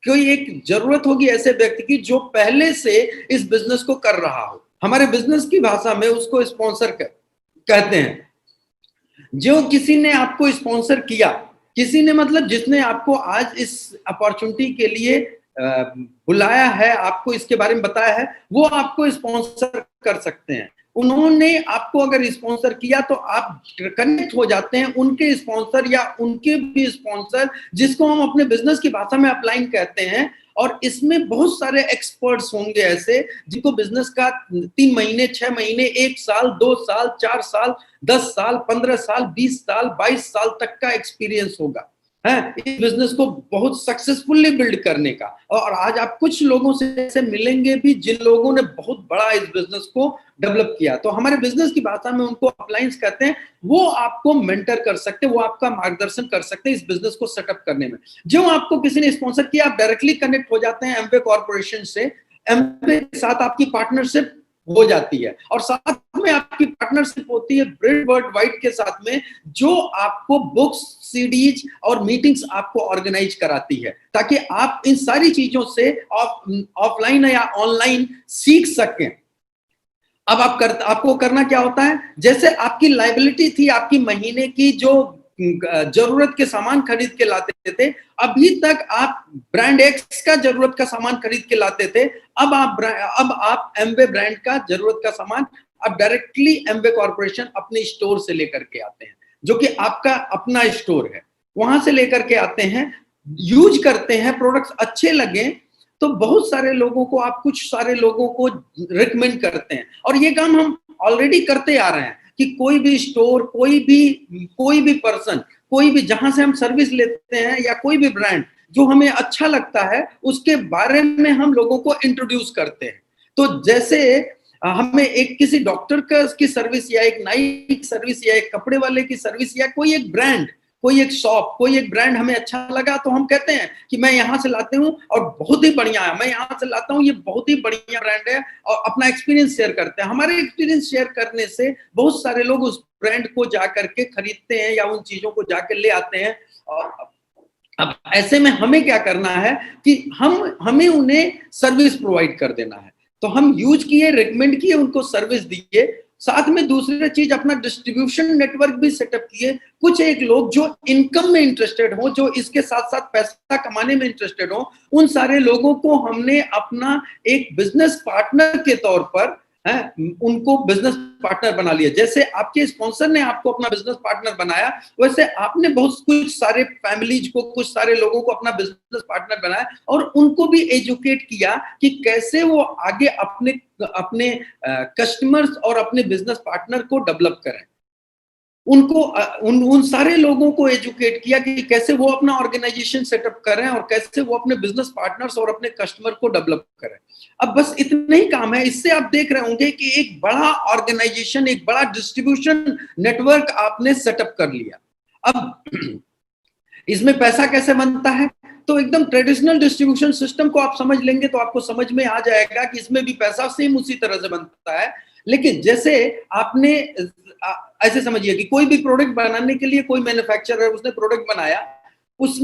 कोई एक जरूरत होगी ऐसे व्यक्ति की जो पहले से इस बिजनेस को कर रहा हो। हमारे बिजनेस की भाषा में उसको स्पॉन्सर कहते हैं। जो किसी ने आपको स्पॉन्सर किया, किसी ने मतलब जिसने आपको आज इस अपॉर्चुनिटी के लिए बुलाया है, आपको इसके बारे में बताया है, वो आपको स्पॉन्सर कर सकते हैं। उन्होंने आपको अगर स्पॉन्सर किया तो आप कनेक्ट हो जाते हैं उनके स्पॉन्सर या उनके भी स्पॉन्सर, जिसको हम अपने बिजनेस की भाषा में अपलाइन कहते हैं। और इसमें बहुत सारे एक्सपर्ट्स होंगे ऐसे जिनको बिजनेस का 3 महीने, 6 महीने, 1 साल, 2 साल, 4 साल, 10 साल, 15 साल, 20 साल, 22 साल तक का एक्सपीरियंस होगा है इस बिजनेस को बहुत सक्सेसफुली बिल्ड करने का। और आज आप कुछ लोगों से ऐसे मिलेंगे भी जिन लोगों ने बहुत बड़ा इस बिजनेस को डेवलप किया। तो हमारे बिजनेस की भाषा में उनको अपलाइंस कहते हैं। वो आपको मेंटर कर सकते हैं, वो आपका मार्गदर्शन कर सकते हैं इस बिजनेस को सेटअप करने में। जो आपको किसी ने स्पॉन्सर किया, आप डायरेक्टली कनेक्ट हो जाते हैं एमवे कॉर्पोरेशन से। एमवे के साथ आपकी पार्टनरशिप हो जाती है और साथ में आपकी पार्टनरशिप होती है ब्रेड वर्ल्ड वाइड के साथ में, जो आपको बुक्स, सीडीज और मीटिंग्स आपको ऑर्गेनाइज कराती है, ताकि आप इन सारी चीजों से ऑफलाइन या ऑनलाइन सीख सकें। अब आपको करना क्या होता है, जैसे आपकी लायबिलिटी थी, आपकी महीने की जो जरूरत के सामान खरीद के लाते थे, अभी तक आप ब्रांड एक्स का जरूरत का सामान खरीद के लाते थे। अब आप एमवे ब्रांड का जरूरत का सामान अब डायरेक्टली एमवे कॉर्पोरेशन अपने स्टोर से लेकर के आते हैं, जो कि आपका अपना स्टोर है, वहां से लेकर के आते हैं, यूज करते हैं, प्रोडक्ट्स अच्छे लगे तो बहुत सारे लोगों को, आप कुछ सारे लोगों को रिकमेंड करते हैं। और ये काम हम ऑलरेडी करते आ रहे हैं कि कोई भी स्टोर, कोई भी पर्सन, कोई भी जहां से हम सर्विस लेते हैं या कोई भी ब्रांड जो हमें अच्छा लगता है, उसके बारे में हम लोगों को इंट्रोड्यूस करते हैं। तो जैसे हमें एक किसी डॉक्टर की सर्विस या एक नाई की सर्विस या एक कपड़े वाले की सर्विस या कोई एक ब्रांड, कोई एक शॉप, कोई एक ब्रांड हमें अच्छा लगा तो हम कहते हैं कि मैं यहां से लाते हूं और बहुत ही बढ़िया है, मैं यहां से लाता हूं, ये बहुत ही बढ़िया ब्रांड है, और अपना एक्सपीरियंस शेयर करते हैं। हमारे एक्सपीरियंस शेयर करने से बहुत सारे लोग उस ब्रांड को जाकर के खरीदते हैं या उन चीजों को जाकर ले आते हैं। और अब ऐसे में हमें क्या करना है कि हमें उन्हें सर्विस प्रोवाइड कर देना है। तो हम यूज किए, रिकमेंड किए, उनको सर्विस दिए, साथ में दूसरी चीज अपना डिस्ट्रीब्यूशन नेटवर्क भी सेटअप किए। कुछ एक लोग जो इनकम में इंटरेस्टेड हो, जो इसके साथ साथ पैसा कमाने में इंटरेस्टेड हो, उन सारे लोगों को हमने अपना एक बिजनेस पार्टनर के तौर पर उनको बिजनेस पार्टनर बना लिया। जैसे आपके स्पॉन्सर ने आपको अपना बिजनेस पार्टनर बनाया, वैसे आपने बहुत कुछ सारे फैमिलीज को, कुछ सारे लोगों को अपना बिजनेस पार्टनर बनाया और उनको भी एजुकेट किया कि कैसे वो आगे अपने कस्टमर्स और अपने बिजनेस पार्टनर को डेवलप करें। उनको उन सारे लोगों को एजुकेट किया कि कैसे वो अपना ऑर्गेनाइजेशन सेटअप करें और कैसे वो अपने बिजनेस पार्टनर्स और अपने कस्टमर को डेवलप करें। अब बस इतना ही काम है। इससे आप देख रहे होंगे कि एक बड़ा ऑर्गेनाइजेशन, एक बड़ा डिस्ट्रीब्यूशन नेटवर्क आपने सेटअप कर लिया। अब इसमें पैसा कैसे बनता है, तो एकदम ट्रेडिशनल डिस्ट्रीब्यूशन सिस्टम को आप समझ लेंगे तो आपको समझ में आ जाएगा कि इसमें भी पैसा सेम उसी तरह से बनता है। लेकिन जैसे आपने ऐसे समझिए कि कोई भी प्रोडक्ट बनाने के लिए कोई मैन्युफैक्चरर है, उसने प्रोडक्ट बनाया, उस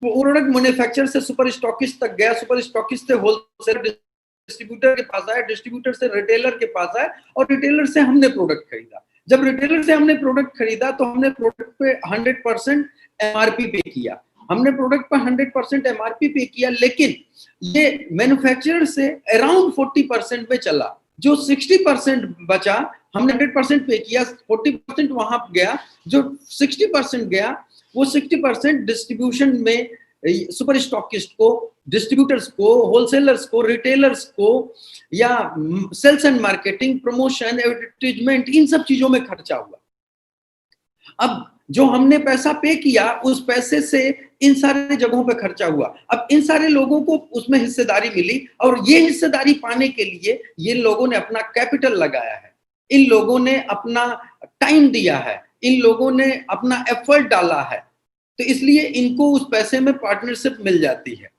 प्रोडक्ट मैन्युफैक्चरर से सुपर स्टॉकिस्ट तक गया, सुपर स्टॉकिस्ट से होलसेलर डिस्ट्रीब्यूटर के पास आया, डिस्ट्रीब्यूटर से रिटेलर के पास आया और रिटेलर से हमने प्रोडक्ट खरीदा। जब रिटेलर से हमने प्रोडक्ट खरीदा तो हमने प्रोडक्ट पे 100% एमआरपी पे किया, हमने प्रोडक्ट पर 100% एमआरपी पे किया, लेकिन ये मैन्युफैक्चरर से अराउंड 40% में चला। जो 60% बचा हमने 100% पे किया, 40% वहां गया, जो 60% गया वो 60% डिस्ट्रीब्यूशन में सुपर स्टॉकिस्ट को, डिस्ट्रीब्यूटर्स को, होलसेलर्स को, रिटेलर्स को, या sales and marketing, promotion, advertisement, इन सब चीजों में खर्चा हुआ। अब जो हमने पैसा पे किया उस पैसे से इन सारे जगहों पे खर्चा हुआ। अब इन सारे लोगों को उसमें हिस्सेदारी मिली और ये हिस्सेदारी पाने के लिए ये लोगों ने अपना कैपिटल लगाया है, इन लोगों ने अपना टाइम दिया है, इन लोगों ने अपना एफर्ट डाला है, तो इसलिए इनको उस पैसे में पार्टनरशिप मिल जाती है।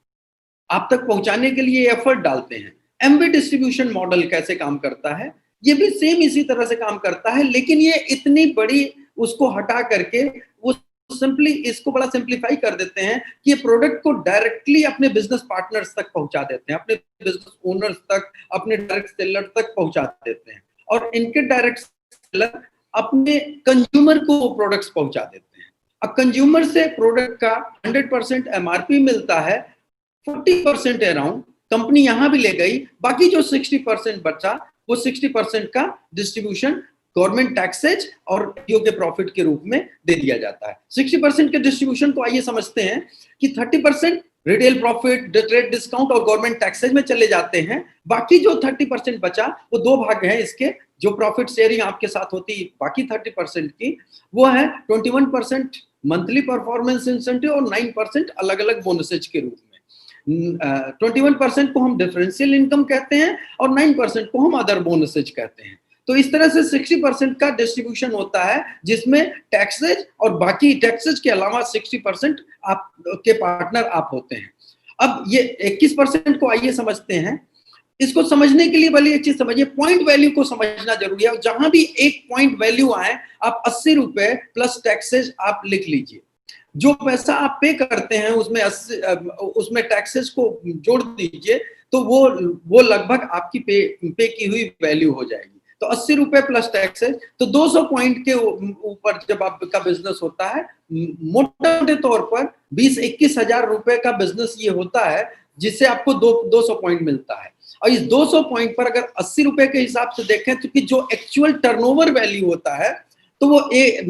आप तक पहुंचाने के लिए एफर्ट डालते हैं। एमबी डिस्ट्रीब्यूशन मॉडल कैसे काम करता है, ये भी सेम इसी तरह से काम करता है, लेकिन ये इतनी बड़ी उसको हटा करके वो सिंपली इसको बड़ा सिंप्लीफाई कर देते हैं कि ये प्रोडक्ट को डायरेक्टली अपने बिजनेस पार्टनर्स तक पहुंचा देते हैं, अपने बिजनेस ओनर्स तक, अपने डायरेक्ट सेलर तक पहुंचा देते हैं और इनके डायरेक्ट सेलर अपने कंज्यूमर को प्रोडक्ट्स पहुंचा देते हैं। अब कंज्यूमर से प्रोडक्ट का 100% एमआरपी मिलता है, 40% अराउंड कंपनी यहां भी ले गई, बाकी जो 60% बचा वो 60% का डिस्ट्रीब्यूशन गवर्नमेंट टैक्सेज और डीओ के प्रॉफिट के रूप में दे दिया जाता है। 60% के डिस्ट्रीब्यूशन को आइए समझते हैं कि 30% रिटेल प्रॉफिट, ट्रेड डिस्काउंट और गवर्नमेंट टैक्सेज में चले जाते हैं। बाकी जो 30% बचा वो दो भाग हैं इसके, जो प्रॉफिट शेयरिंग आपके साथ होती है बाकी 30% की, वो है 21% मंथली परफॉर्मेंस इंसेंटिव और 9% अलग अलग बोनसेज के रूप में। 21% को हम डिफरेंशियल इनकम कहते हैं और 9% को हम अदर बोनसेज कहते हैं। तो इस तरह से 60% का डिस्ट्रीब्यूशन होता है जिसमें टैक्सेज और बाकी टैक्सेज के अलावा 60% आप के पार्टनर आप होते हैं। अब ये 21% को आइए समझते हैं। इसको समझने के लिए भले एक चीज समझिए, पॉइंट वैल्यू को समझना जरूरी है। जहां भी एक पॉइंट वैल्यू आए आप 80 रुपए प्लस टैक्सेज आप लिख लीजिए। जो पैसा आप पे करते हैं उसमें टैक्सेस को जोड़ दीजिए तो वो लगभग आपकी पे की हुई वैल्यू हो जाएगी। तो 80 रुपए प्लस टैक्सेस, तो 200 पॉइंट के ऊपर जब आपका बिजनेस होता है, मोटे तौर पर 20-21 हजार रुपए का बिजनेस ये होता है जिससे आपको 200 पॉइंट मिलता है। और इस 200 पॉइंट पर अगर 80 रुपए के हिसाब से देखें तो कि जो एक्चुअल टर्नओवर वैल्यू होता है तो वो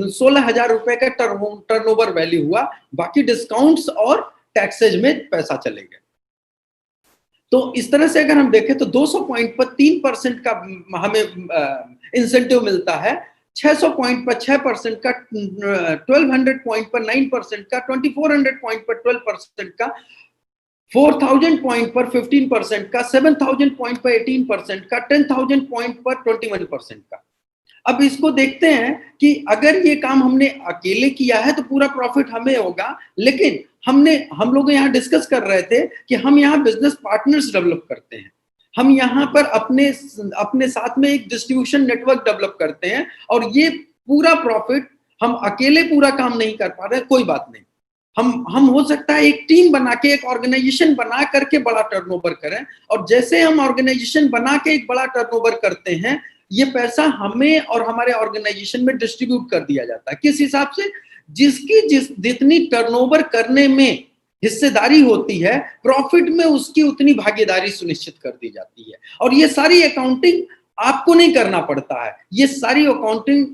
16,000 रुपए का टर्नओवर वैल्यू हुआ, बाकी डिस्काउंट्स और टैक्सेज में पैसा चले गए। तो इस तरह से अगर हम देखें तो 200 पॉइंट पर 3% का हमें इंसेंटिव मिलता है, 600 पॉइंट पर 6% का, 1200 पॉइंट पर 9% का, 2400 पॉइंट पर 12% का, 4000 पॉइंट पर 15% का, 7000 पॉइंट पर 18% का, 10,000 पॉइंट पर 21% का। अब इसको देखते हैं कि अगर ये काम हमने अकेले किया है तो पूरा प्रॉफिट हमें होगा, लेकिन हम लोग यहाँ डिस्कस कर रहे थे कि हम यहाँ बिजनेस पार्टनर्स डेवलप करते हैं, हम यहाँ पर अपने साथ में एक डिस्ट्रीब्यूशन नेटवर्क डेवलप करते हैं और ये पूरा प्रॉफिट हम अकेले पूरा काम नहीं कर पा रहे, कोई बात नहीं, हम हो सकता है एक टीम बना के, एक ऑर्गेनाइजेशन बना करके बड़ा टर्नओवर करें, और जैसे हम ऑर्गेनाइजेशन बना के एक बड़ा टर्नओवर करते हैं ये पैसा हमें और हमारे ऑर्गेनाइजेशन में डिस्ट्रीब्यूट कर दिया जाता है। किस हिसाब से? जितनी टर्नओवर करने में हिस्सेदारी होती है, प्रॉफिट में उसकी उतनी भागीदारी सुनिश्चित कर दी जाती है। और ये सारी अकाउंटिंग आपको नहीं करना पड़ता है, ये सारी अकाउंटिंग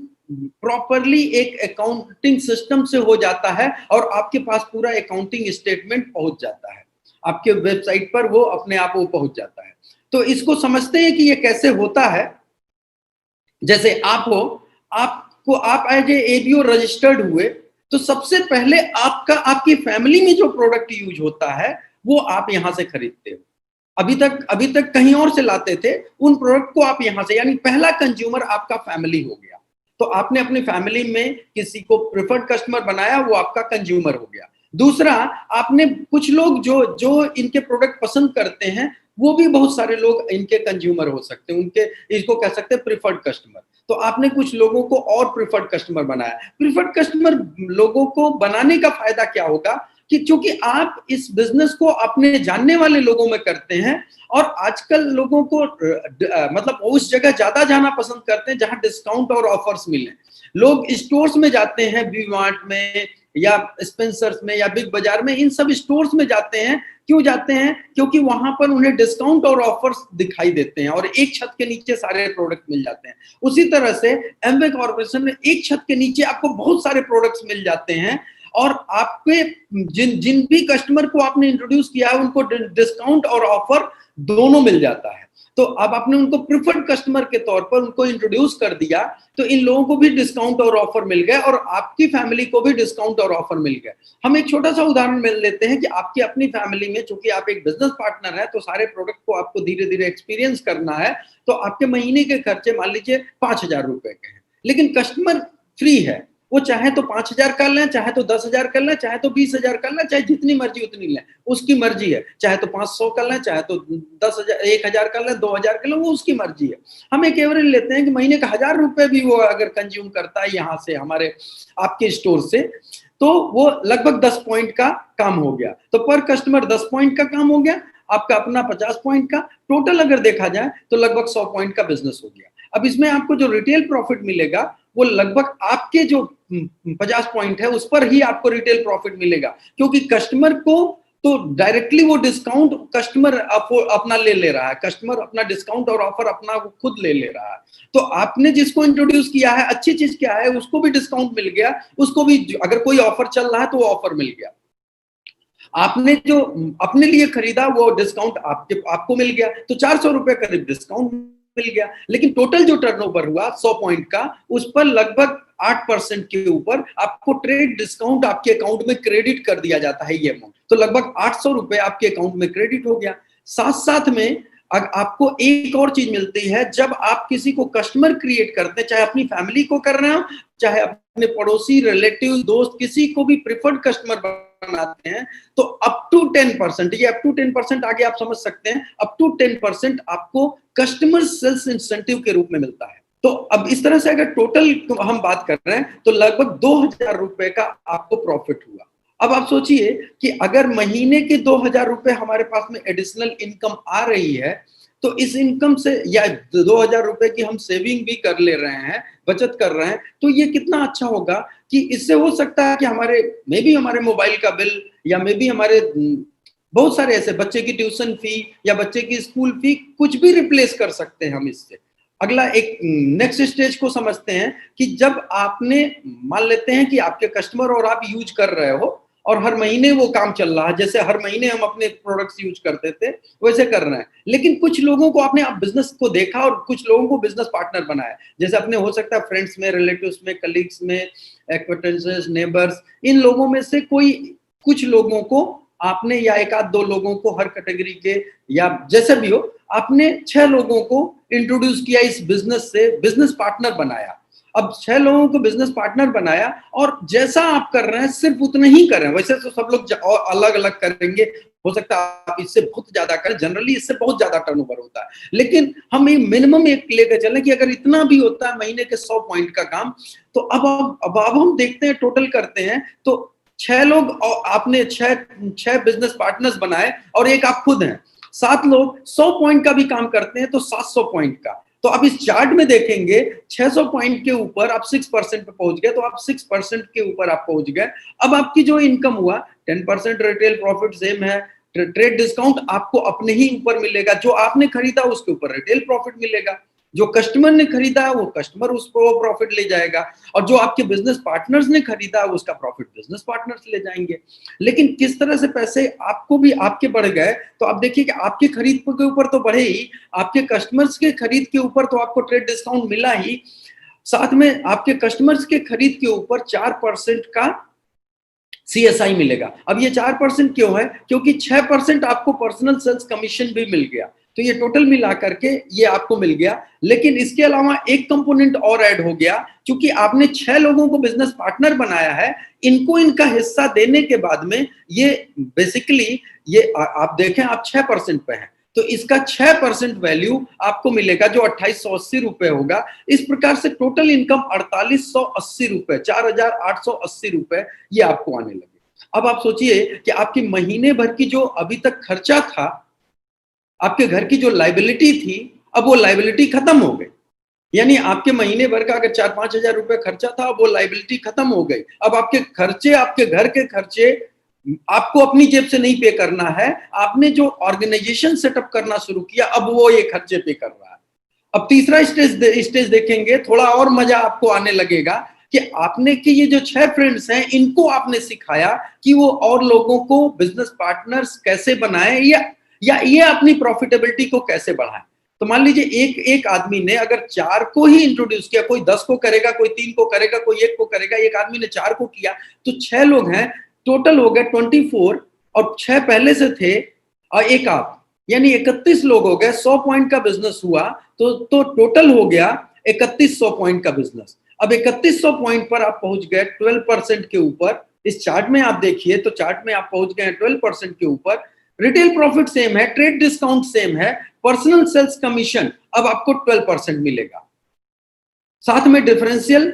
प्रॉपरली एक अकाउंटिंग सिस्टम से हो जाता है और आपके पास पूरा अकाउंटिंग स्टेटमेंट पहुंच जाता है, आपके वेबसाइट पर वो अपने आप वो पहुंच जाता है। तो इसको समझते हैं कि ये कैसे होता है। जैसे आप हो, आप को आप एज ए एबीओ रजिस्टर्ड हुए तो सबसे पहले आपकी फैमिली में जो प्रोडक्ट यूज होता है वो आप यहां से खरीदते हो। अभी तक कहीं और से लाते थे, उन प्रोडक्ट को आप यहां से, यानी पहला कंज्यूमर आपका फैमिली हो गया। तो आपने अपनी फैमिली में किसी को प्रेफर्ड कस्टमर बनाया, वो आपका कंज्यूमर हो गया। दूसरा, आपने कुछ लोग जो इनके प्रोडक्ट पसंद करते हैं, वो भी बहुत सारे लोग इनके कंज्यूमर हो सकते हैं, उनके, इसको कह सकते हैं प्रेफर्ड कस्टमर। तो आपने कुछ लोगों को और प्रेफर्ड कस्टमर बनाया। प्रेफर्ड कस्टमर लोगों को बनाने का फायदा क्या होगा कि चूंकि आप इस बिजनेस को अपने जानने वाले लोगों में करते हैं, और आजकल लोगों को मतलब उस जगह ज्यादा जाना पसंद करते हैं जहां डिस्काउंट और ऑफर्स मिले। लोग स्टोर्स में जाते हैं, वी मार्ट में या स्पेंसर्स में या बिग बाजार में, इन सब स्टोर्स में जाते हैं। क्यों जाते हैं? क्योंकि वहां पर उन्हें डिस्काउंट और ऑफर्स दिखाई देते हैं और एक छत के नीचे सारे प्रोडक्ट मिल जाते हैं। उसी तरह से एमवे कॉर्पोरेशन में एक छत के नीचे आपको बहुत सारे प्रोडक्ट्स मिल जाते हैं, और आपके जिन भी कस्टमर को आपने इंट्रोड्यूस किया है उनको डिस्काउंट और ऑफर दोनों मिल जाता है। तो अब आपने उनको प्रेफर्ड कस्टमर के तौर पर उनको इंट्रोड्यूस कर दिया, तो इन लोगों को भी डिस्काउंट और ऑफर मिल गया और आपकी फैमिली को भी डिस्काउंट और ऑफर मिल गया। हम एक छोटा सा उदाहरण मिल लेते हैं कि आपकी अपनी फैमिली में, चूंकि आप एक बिजनेस पार्टनर है, तो सारे प्रोडक्ट को आपको धीरे धीरे एक्सपीरियंस करना है। तो आपके महीने के खर्चे मान लीजिए 5,000 रुपए के हैं, लेकिन कस्टमर फ्री है, वो चाहे तो 5,000 कर लें, चाहे तो 10,000 कर लें, चाहे तो 20,000 कर लें, चाहे जितनी मर्जी उतनी लें, उसकी मर्जी है। चाहे तो 500 कर लें, चाहे तो 10,000, 1,000 कर लें, 2,000 कर लें, वो उसकी मर्जी है। हम एक एवरेज लेते हैं कि महीने का 1,000 रुपए भी वो अगर कंज्यूम करता है यहाँ से, हमारे आपके स्टोर से, तो वो लगभग 10 पॉइंट का काम हो गया। तो पर कस्टमर 10 पॉइंट का काम हो गया, आपका अपना 50 पॉइंट का, टोटल अगर देखा जाए तो लगभग 100 पॉइंट का बिजनेस हो गया। अब इसमें आपको जो रिटेल प्रॉफिट मिलेगा वो लगभग आपके जो 50 पॉइंट है उस पर ही आपको रिटेल प्रॉफिट मिलेगा, क्योंकि कस्टमर को तो डायरेक्टली वो डिस्काउंट कस्टमर अपना ले रहा है, कस्टमर अपना डिस्काउंट और ऑफर अपना खुद ले रहा है। तो आपने जिसको इंट्रोड्यूस किया है, अच्छी चीज क्या है, उसको भी डिस्काउंट मिल गया, उसको भी अगर कोई ऑफर चल रहा है तो वो ऑफर मिल गया। आपने जो अपने लिए खरीदा वो डिस्काउंट आपको मिल गया, तो 400 रुपए करीब डिस्काउंट मिल गया। लेकिन टोटल जो टर्नओवर हुआ 100 पॉइंट का, उस पर लगभग 8% के ऊपर आपको ट्रेड डिस्काउंट आपके अकाउंट में क्रेडिट कर दिया जाता है। ये अमाउंट तो लगभग 800 रुपए आपके अकाउंट में क्रेडिट हो गया। साथ साथ में आपको एक और चीज मिलती है, जब आप किसी को कस्टमर क्रिएट करते हैं, चाहे अपनी फैमिली को कर रहे हो, चाहे अपने पड़ोसी, रिलेटिव, दोस्त, किसी को भी प्रेफर्ड कस्टमर बनाते हैं, तो अप टू 10%, ये अप टू 10% आगे आप समझ सकते हैं, अप टू 10% आपको कस्टमर सेल्स इंसेंटिव के रूप में मिलता है। तो अब इस तरह से अगर टोटल हम बात कर रहे हैं तो लगभग 2,000 रुपए का आपको प्रॉफिट हुआ। अब आप सोचिए कि अगर महीने के 2,000 रुपए हमारे पास में एडिशनल इनकम आ रही है, तो इस इनकम से या 2,000 रुपए की हम सेविंग भी कर ले रहे हैं, बचत कर रहे हैं, तो ये कितना अच्छा होगा कि इससे हो सकता है कि हमारे मोबाइल का बिल, या मे बी हमारे बहुत सारे ऐसे बच्चे की ट्यूशन फी या बच्चे की स्कूल फी, कुछ भी रिप्लेस कर सकते हैं हम इससे। अगला एक नेक्स्ट स्टेज को समझते हैं कि जब आपने मान लेते हैं कि आपके कस्टमर और आप यूज कर रहे हो और हर महीने वो काम चल रहा है, जैसे हर महीने हम अपने प्रोडक्ट्स यूज करते थे वैसे कर रहे हैं, लेकिन कुछ लोगों को आपने बिजनेस को देखा और कुछ लोगों को बिजनेस पार्टनर बनाया। जैसे अपने हो सकता है फ्रेंड्स में, रिलेटिव्स में, कलीग्स में, एक्वेंटेंसेस, नेबर्स, इन लोगों में से कुछ लोगों को आपने, या एक आध दो लोगों को, हर कैटेगरी के या जैसे भी हो, आपने 6 लोगों को इंट्रोड्यूस किया, इस बिजनेस से बिजनेस पार्टनर बनाया। अब 6 लोगों को बिजनेस पार्टनर बनाया, और जैसा आप कर रहे हैं सिर्फ उतना ही कर रहे हैं। वैसे तो सब लोग अलग अलग करेंगे, हो सकता है आप इससे बहुत ज्यादा करें, जनरली इससे बहुत ज्यादा टर्नओवर होता है, लेकिन हम मिनिमम एक लेकर चलें कि अगर इतना भी होता है महीने के 100 पॉइंट का काम, तो अब हम देखते हैं, टोटल करते हैं तो 6 लोग, और आपने 6 बिजनेस पार्टनर्स बनाए और एक आप खुद हैं, 7 लोग 100 पॉइंट का भी काम करते हैं, तो 700 पॉइंट का। तो अब इस चार्ट में देखेंगे 600 पॉइंट के ऊपर आप 6% पे पहुंच गए, तो आप 6% के ऊपर आप पहुंच गए। अब आपकी जो इनकम हुआ 10% रिटेल प्रॉफिट सेम है, ट्रेड डिस्काउंट आपको अपने ही ऊपर मिलेगा, जो आपने खरीदा उसके ऊपर रिटेल प्रॉफिट मिलेगा, जो कस्टमर ने खरीदा वो कस्टमर उस पर प्रॉफिट ले जाएगा, और जो आपके बिजनेस पार्टनर्स ने खरीदा उसका प्रॉफिट बिजनेस पार्टनर्स ले जाएंगे। लेकिन किस तरह से पैसे आपको भी आपके बढ़ गए, तो आप देखिए कि आपकी खरीद के ऊपर तो बढ़े ही, आपके कस्टमर्स के खरीद के ऊपर तो आपको ट्रेड डिस्काउंट मिला ही, साथ में आपके कस्टमर्स के खरीद के ऊपर 4% का CSI मिलेगा। अब ये 4% क्यों है? क्योंकि 6% आपको पर्सनल सेल्स कमीशन भी मिल गया, तो ये टोटल मिला करके ये आपको मिल गया। लेकिन इसके अलावा एक कंपोनेंट और ऐड हो गया, क्योंकि आपने 6 लोगों को बिजनेस पार्टनर बनाया है, इनको इनका हिस्सा देने के बाद में ये बेसिकली ये आप देखें आप 6% पे हैं, तो इसका 6% वैल्यू आपको मिलेगा जो 2880 रुपए होगा। इस प्रकार से टोटल इनकम 4880 रुपए, 4880 रुपए ये आपको आने लगे। अब आप सोचिए कि आपकी महीने भर की जो अभी तक खर्चा था, आपके घर की जो लाइबिलिटी थी, अब वो लाइबिलिटी खत्म हो गई। यानी आपके महीने भर का अगर 4-5 हजार रुपए खर्चा था, अब वो लाइबिलिटी खत्म हो गई। अब आपके खर्चे, आपके घर के खर्चे आपको अपनी जेब से नहीं पे करना है, आपने जो ऑर्गेनाइजेशन सेटअप करना शुरू किया, अब वो ये खर्चे पे कर रहा है। अब तीसरा स्टेज देखेंगे, थोड़ा और मजा आपको आने लगेगा कि आपने कि ये जो 6 फ्रेंड्स हैं, इनको आपने सिखाया कि वो और लोगों को बिजनेस पार्टनर्स कैसे बनाए या ये अपनी प्रॉफिटेबिलिटी को कैसे बढ़ाए। तो मान लीजिए एक आदमी ने अगर 4 को ही इंट्रोड्यूस किया, कोई 10 को करेगा, कोई 3 को करेगा, कोई 1 को करेगा, एक आदमी ने 4 को किया, तो 6 लोग हैं, टोटल हो गए 24 और 6 पहले से थे और एक आप, यानी 31 लोग हो गए। 100 पॉइंट का बिजनेस हुआ तो टोटल हो गया 3100 पॉइंट का बिजनेस। अब 3100 पॉइंट पर आप पहुंच गए 12% के ऊपर। इस चार्ट में आप देखिए तो चार्ट में आप पहुंच गए 12% के ऊपर। रिटेल प्रॉफिट सेम है, ट्रेड डिस्काउंट सेम है, पर्सनल सेल्स कमीशन अब आपको 12% मिलेगा। साथ में डिफरेंशियल।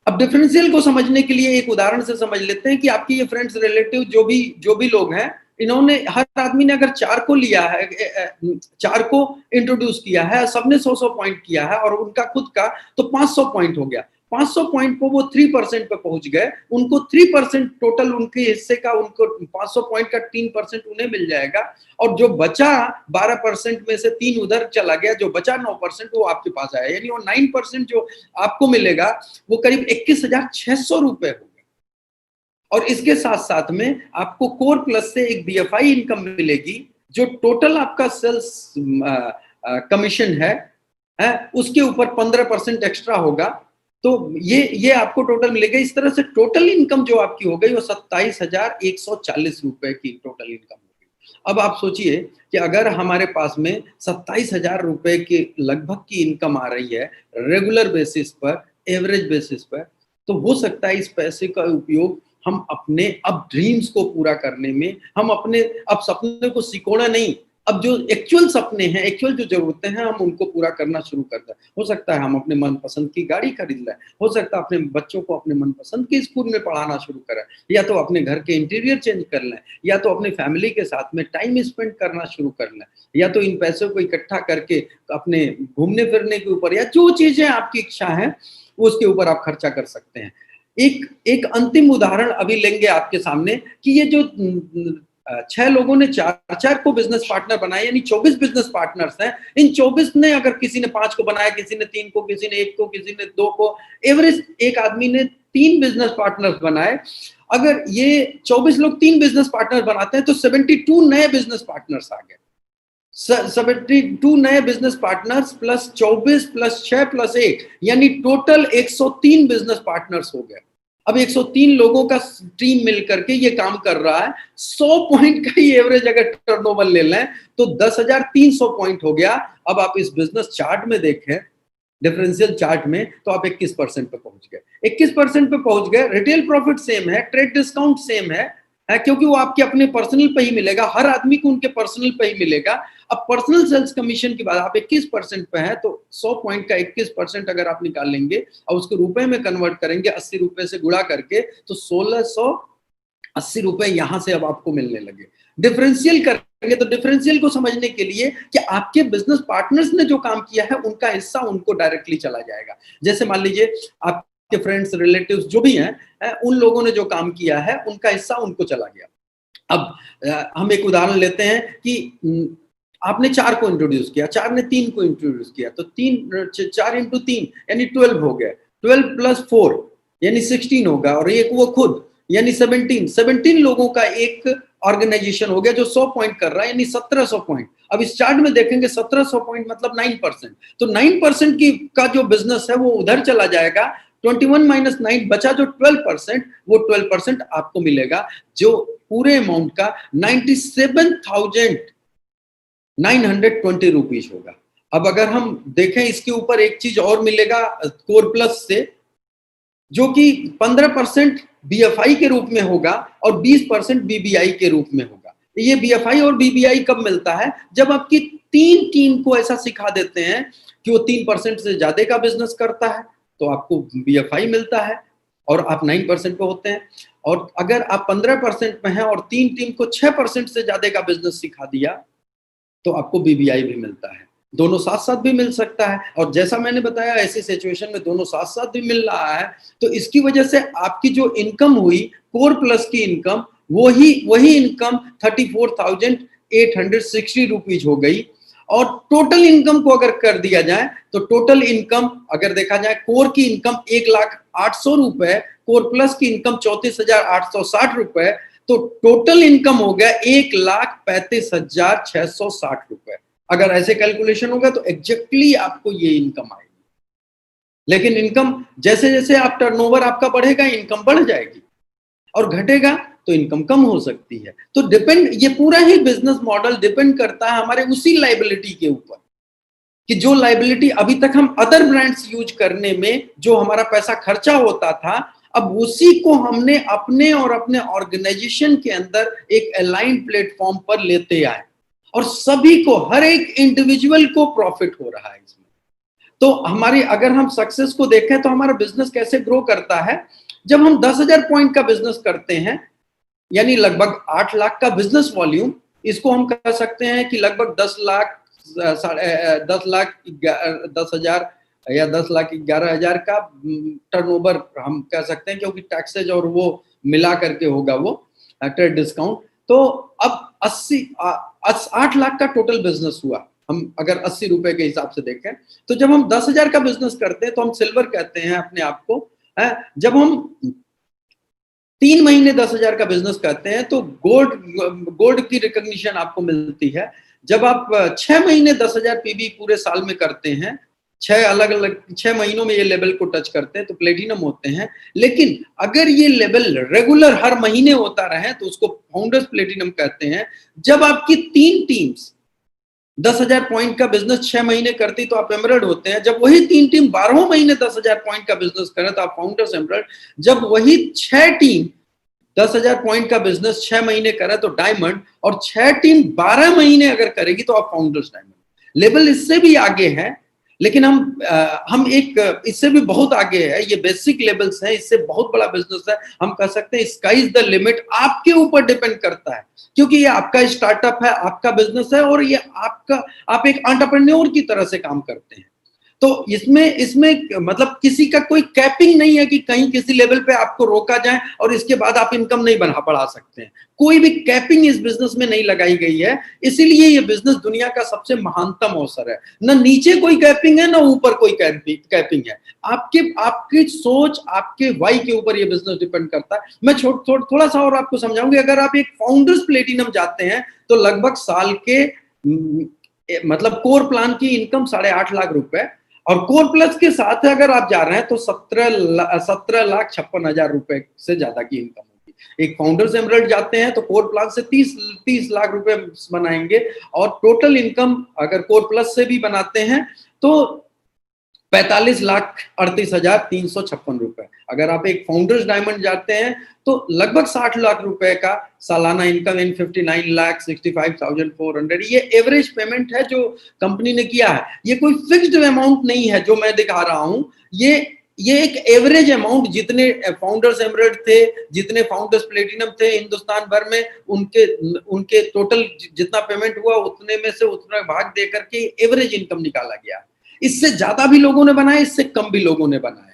अब डिफरेंशियल को समझने के लिए एक उदाहरण से समझ लेते हैं कि आपके ये फ्रेंड्स, रिलेटिव जो भी लोग हैं, इन्होंने हर आदमी ने अगर 4 को लिया है, 4 को इंट्रोड्यूस किया है, सबने 100 पॉइंट किया है और उनका खुद का, तो 500 पॉइंट हो गया। 500 पॉइंट पर वो 3% पे पहुंच गए, उनको 3% टोटल उनके हिस्से का, उनको 500 पॉइंट का 3% उन्हें मिल जाएगा और जो बचा 12% में से 3 उधर चला गया, जो बचा 9% वो आपके पास आया, यानी वो 9% जो आपको मिलेगा वो करीब 21,600 रुपए हो गए। और इसके साथ साथ में आपको कोर प्लस से एक BFI इनकम मिलेगी, जो टोटल आपका सेल्स कमीशन है उसके ऊपर 15% एक्स्ट्रा होगा, तो ये आपको टोटल मिलेगा। इस तरह से टोटल इनकम जो आपकी हो गई वो 27,140 रुपए की टोटल इनकम होगी। अब आप सोचिए कि अगर हमारे पास में 27,000 रुपए के लगभग की इनकम आ रही है रेगुलर बेसिस पर, एवरेज बेसिस पर, तो हो सकता है इस पैसे का उपयोग हम अपने अब ड्रीम्स को पूरा करने में, हम अपने अब सपने को सिकोड़ा नहीं, अब जो एक्चुअल सपने हैं, एक्चुअल जो जरूरतें हैं, हम उनको पूरा करना शुरू करते हैं। हो सकता है हम अपने मनपसंद की गाड़ी खरीद लें, हो सकता है अपने बच्चों को अपने मनपसंद के स्कूल में पढ़ाना शुरू करें, या तो अपने घर के इंटीरियर चेंज कर लें, या तो अपनी फैमिली के साथ में टाइम स्पेंड करना शुरू कर लें, या तो इन पैसों को इकट्ठा करके अपने घूमने फिरने के ऊपर, या जो चीजें आपकी इच्छा है उसके ऊपर आप खर्चा कर सकते हैं। एक अंतिम उदाहरण अभी लेंगे आपके सामने कि ये जो 6 लोगों ने 4 को बिजनेस पार्टनर बनाए, यानी 24 बिजनेस पार्टनर्स हैं। इन 24 ने, अगर किसी ने 5 को बनाया, किसी ने 3 को, किसी ने 1 को, किसी ने 2 को, एवरेज एक आदमी ने 3 बिजनेस पार्टनर्स बनाए। अगर ये 24 लोग 3 बिजनेस पार्टनर बनाते हैं तो 72 नए बिजनेस पार्टनर्स आ गए। 72 नए business partners plus 24 plus 6 plus 1, यानी टोटल 103 बिजनेस पार्टनर्स हो गए। अब 103 लोगों का टीम मिलकर के ये काम कर रहा है। 100 पॉइंट का ही एवरेज अगर टर्नओवर ले लें तो 10,300 पॉइंट हो गया। अब आप इस बिजनेस चार्ट में देखें, डिफरेंशियल चार्ट में, तो आप 21% पे पहुंच गए। 21% पे पहुंच गए। रिटेल प्रॉफिट सेम है, ट्रेड डिस्काउंट सेम है, क्योंकि वो आपके अपने पर्सनल पे ही मिलेगा, हर आदमी को उनके पर्सनल पे ही मिलेगा। अब पर्सनल सेल्स कमीशन की बात, आप 21% पे है, तो 100 पॉइंट का 21% अगर आप निकाल लेंगे और उसको रुपए में कन्वर्ट करेंगे, 80 रुपए से गुणा करके, तो 1680 रुपए यहां से अब आपको मिलने लगे। डिफरेंशियल करेंगे तो डिफरेंशियल को समझने के लिए कि आपके बिजनेस पार्टनर्स ने जो काम किया है उनका हिस्सा उनको डायरेक्टली चला जाएगा। जैसे मान लीजिए आप के फ्रेंड्स, रिलेटिव्स जो भी हैं, उन लोगों ने जो काम किया है उनका हिस्सा उनको चला गया। अब हम एक उदाहरण लेते हैं कि आपने 4 को इंट्रोड्यूस किया, 4 ने 3 को इंट्रोड्यूस किया, तो 4 इंटू 3 यानी 12 हो गया। 12 प्लस 4 यानी 16 होगा, और एक वो खुद यानी 17 लोगों का एक ऑर्गेनाइजेशन हो गया जो 100 पॉइंट कर रहा है, यानी 1700 पॉइंट। अब इस चार्ट में देखेंगे 1700 पॉइंट मतलब 9%, तो 9% की का जो बिजनेस है वो उधर चला जाएगा। 21 माइनस 9 बचा जो 12%, वो 12% आपको मिलेगा, जो पूरे अमाउंट का 97,920 रुपीज होगा। अब अगर हम देखें इसके ऊपर एक चीज और मिलेगा कोर प्लस से, जो कि 15% बीएफआई के रूप में होगा और 20% बीबीआई के रूप में होगा। ये बीएफआई और बीबीआई कब मिलता है? जब आपकी 3 टीम को ऐसा सिखा देते हैं कि वो 3% से ज्यादा का बिजनेस करता है तो आपको बीएफआई मिलता है और आप 9% पे होते हैं। और अगर आप 15% में हैं और 3 टीम को 6% से ज्यादा का बिजनेस सिखा दिया तो आपको बीबीआई भी मिलता है। दोनों साथ साथ भी मिल सकता है, और जैसा मैंने बताया ऐसी सिचुएशन में दोनों साथ साथ भी मिल रहा है, तो इसकी वजह से आपकी जो इनकम हुई कोर प्लस की इनकम, वही इनकम 34,860 रुपीज हो गई। और टोटल इनकम को अगर कर दिया जाए तो टोटल इनकम अगर देखा जाए, कोर की इनकम 1,08,000 रुपए, कोर प्लस की इनकम 34,860 रुपए, तो टोटल इनकम हो गया 1,35,660 रुपए। अगर ऐसे कैलकुलेशन होगा तो एग्जैक्टली आपको ये इनकम आएगी। लेकिन इनकम जैसे जैसे आप टर्नओवर आपका बढ़ेगा इनकम बढ़ जाएगी, और घटेगा तो इनकम कम हो सकती है। तो डिपेंड, ये पूरा ही बिजनेस मॉडल डिपेंड करता है हमारे उसी लायबिलिटी के ऊपर, कि जो लायबिलिटी अभी तक हम अदर ब्रांड्स यूज करने में जो हमारा पैसा खर्चा होता था, अब उसी को हमने अपने और अपने ऑर्गेनाइजेशन के अंदर एक अलाइंड प्लेटफॉर्म पर लेते आए, और सभी को, हर एक इंडिविजुअल को प्रॉफिट हो रहा है इसमें। तो हमारी, अगर हम सक्सेस को देखें तो हमारा बिजनेस कैसे ग्रो करता है, जब हम 10,000 पॉइंट का बिजनेस करते हैं, यानी लगभग 8 लाख का बिजनेस वॉल्यूम, इसको हम कह सकते हैं कि लगभग 10,00,000 या 10,11,000 का टर्नओवर हम कह सकते हैं, क्योंकि टैक्सेज और वो मिला करके होगा वो ट्रेड डिस्काउंट। तो अब 8 लाख का टोटल बिजनेस हुआ, हम अगर 80 रुपए के हिसाब से देखें। तो जब हम 10,000 का बिजनेस करते हैं तो हम सिल्वर कहते हैं अपने आप को, है। जब हम 3 महीने 10,000 का बिजनेस करते हैं तो गोल्ड की रिकॉग्निशन आपको मिलती है। जब आप 6 महीने 10,000 पीबी पूरे साल में करते हैं, 6 महीनों में ये लेवल को टच करते हैं तो प्लेटिनम होते हैं। लेकिन अगर ये लेवल रेगुलर हर महीने होता रहे तो उसको फाउंडर्स प्लेटिनम कहते हैं। जब आपकी 3 टीम्स 10,000 पॉइंट का बिजनेस 6 महीने करती तो आप एमरल्ड होते हैं। जब वही 3 टीम 12 महीने 10,000 पॉइंट का बिजनेस करें तो आप फाउंडर्स एमरल्ड। जब वही 6 टीम 10,000 पॉइंट का बिजनेस 6 महीने करे तो डायमंड, और 6 टीम 12 महीने अगर करेगी तो आप फाउंडर्स डायमंड। लेवल इससे भी आगे है, लेकिन हम एक इससे भी बहुत आगे है, ये बेसिक लेवल्स है, इससे बहुत बड़ा बिजनेस है। हम कह सकते हैं स्काई इज द लिमिट, आपके ऊपर डिपेंड करता है, क्योंकि ये आपका स्टार्टअप है, आपका बिजनेस है, और ये आप एक एंटरप्रेन्योर की तरह से काम करते हैं। तो इसमें मतलब किसी का कोई कैपिंग नहीं है कि कहीं किसी लेवल पे आपको रोका जाए और इसके बाद आप इनकम नहीं बढ़ा सकते हैं। कोई भी कैपिंग इस बिजनेस में नहीं लगाई गई है, इसीलिए ये बिजनेस दुनिया का सबसे महानतम अवसर है। न नीचे कोई कैपिंग है, न ऊपर कोई कैपिंग है। आपकी सोच, आपके वाई के ऊपर ये बिजनेस डिपेंड करता है। मैं थोड़ा सा और आपको समझाऊंगी। अगर आप एक फाउंडर्स प्लेटिनम जाते हैं तो लगभग साल के मतलब कोर प्लान की इनकम 8.5 लाख रुपए, और कोर प्लस के साथ अगर आप जा रहे हैं तो 17,56,000 रुपए से ज्यादा की इनकम होगी। एक फाउंडर्स एमरल्ड जाते हैं तो कोर प्लान से 30 लाख रुपए बनाएंगे, और टोटल इनकम अगर कोर प्लस से भी बनाते हैं तो 45,38,356 रुपए। अगर आप एक फाउंडर्स डायमंड जाते हैं तो लगभग 60 लाख रुपए का सालाना इनकम इन 59,65,400। ये एवरेज पेमेंट है जो कंपनी ने किया है। ये कोई फिक्स्ड अमाउंट नहीं है जो मैं दिखा रहा हूं, ये एक एवरेज अमाउंट, जितने फाउंडर्स एमरल्ड थे, जितने फाउंडर्स प्लेटिनम थे हिंदुस्तान भर में, उनके टोटल जितना पेमेंट हुआ उतने में से उतना भाग दे करके एवरेज इनकम निकाला गया। इससे ज्यादा भी लोगों ने बनाया, इससे कम भी लोगों ने बनाया है,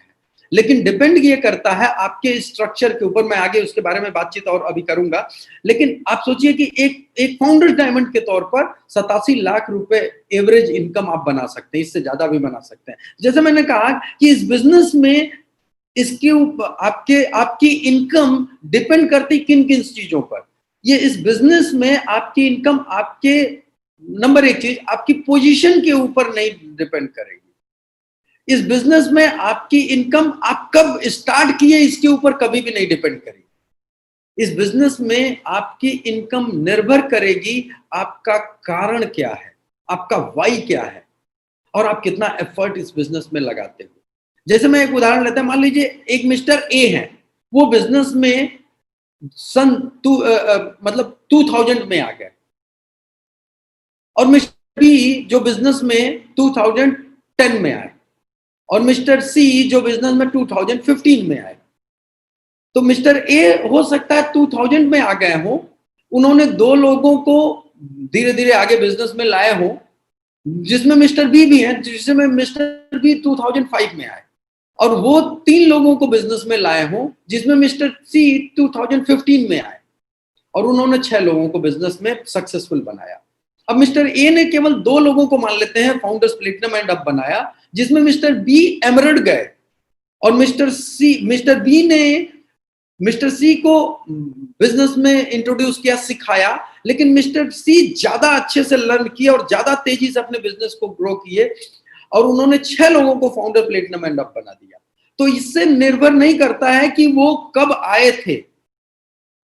लेकिन डिपेंड ये करता है आपके स्ट्रक्चर के ऊपर। मैं आगे उसके बारे में बातचीत और अभी करूंगा। लेकिन आप सोचिए कि एक फाउंडर्स डायमंड के तौर पर 87 लाख रुपए एवरेज इनकम आप बना सकते हैं, इससे ज्यादा भी बना सकते हैं। जैसे मैंने कहा कि इस बिजनेस में इसके ऊपर आपकी इनकम डिपेंड करती किन किन चीजों पर। ये इस बिजनेस में आपकी इनकम आपके नंबर एक चीज आपकी पोजीशन के ऊपर नहीं डिपेंड करेगी। इस बिजनेस में आपकी इनकम आप कब स्टार्ट किए इसके ऊपर कभी भी नहीं डिपेंड करेगी। इस बिजनेस में आपकी इनकम निर्भर करेगी आपका कारण क्या है, आपका वाई क्या है, और आप कितना एफर्ट इस बिजनेस में लगाते हो। जैसे मैं एक उदाहरण लेता हूं, मान लीजिए एक मिस्टर ए है, वो बिजनेस में मतलब 2000 में आ गए, और मिस्टर बी जो बिजनेस में 2010 में आए, और मिस्टर सी जो बिजनेस में 2015 में आए। तो मिस्टर ए हो सकता है 2000 में आ गए हो, उन्होंने 2 लोगों को धीरे धीरे आगे बिजनेस में लाए हो, जिसमें मिस्टर बी भी है, जिसमें मिस्टर बी 2005 में आए, और वो 3 लोगों को बिजनेस में लाए हो, जिसमें मिस्टर सी 2015 में आए, और उन्होंने 6 लोगों को बिजनेस में सक्सेसफुल बनाया। अब मिस्टर ए ने केवल 2 लोगों को मान लेते हैं फाउंडर्स प्लेटिनम एंड अब बनाया, जिसमें मिस्टर बी एमरल्ड गए, और मिस्टर बी ने मिस्टर सी को बिजनेस में इंट्रोड्यूस किया, सिखाया, लेकिन मिस्टर सी ज्यादा अच्छे से लर्न किए और ज्यादा तेजी से अपने बिजनेस को ग्रो किए, और उन्होंने 6 लोगों को फाउंडर प्लेटिनम एंड अप बना दिया। तो इससे निर्भर नहीं करता है कि वो कब आए थे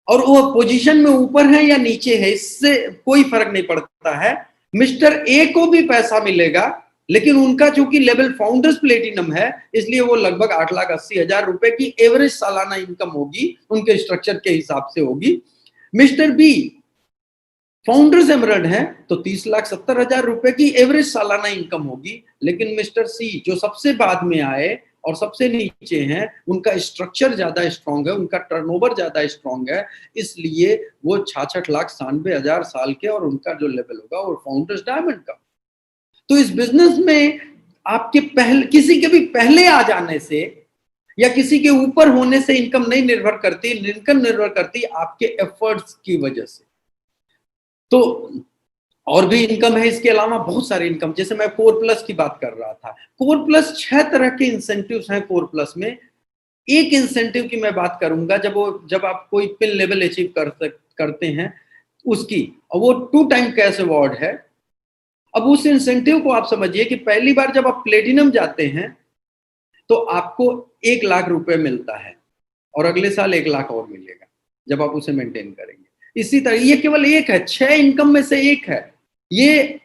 और वो पोजीशन में ऊपर है या नीचे है, इससे कोई फर्क नहीं पड़ता है। मिस्टर ए को भी पैसा मिलेगा, लेकिन उनका चूंकि लेवल फाउंडर्स प्लेटिनम है, इसलिए वो लगभग 8,80,000 रुपए की एवरेज सालाना इनकम होगी, उनके स्ट्रक्चर के हिसाब से होगी। मिस्टर बी फाउंडर्स एमरल्ड है तो 30,70,000 रुपए की एवरेज सालाना इनकम होगी, लेकिन मिस्टर सी जो सबसे बाद में आए और सबसे नीचे हैं, उनका स्ट्रक्चर ज्यादा स्ट्रांग है, उनका टर्नओवर ज्यादा स्ट्रांग है, इसलिए वो 66,96,000 साल के, और उनका जो लेवल होगा वो फाउंडर्स डायमंड का। तो इस बिजनेस में आपके किसी के भी पहले आ जाने से या किसी के ऊपर होने से इनकम नहीं निर्भर करती, इनकम निर्भर करती आपके एफर्ट्स की वजह से। तो और भी इनकम है, इसके अलावा बहुत सारी इनकम, जैसे मैं कोर प्लस की बात कर रहा था। कोर प्लस 6 तरह के इंसेंटिव्स हैं कोर प्लस में। एक इंसेंटिव की मैं बात करूंगा, जब आप कोई पिन लेवल अचीव करते हैं उसकी, और वो 2 टाइम कैश अवार्ड है। अब उस इंसेंटिव को आप समझिए कि पहली बार जब आप प्लेटिनम जाते हैं तो आपको 1 लाख रुपए मिलता है, और अगले साल 1 लाख और मिलेगा जब आप उसे मेंटेन करेंगे। इसी तरह ये केवल एक है, 6 इनकम में से एक है। ये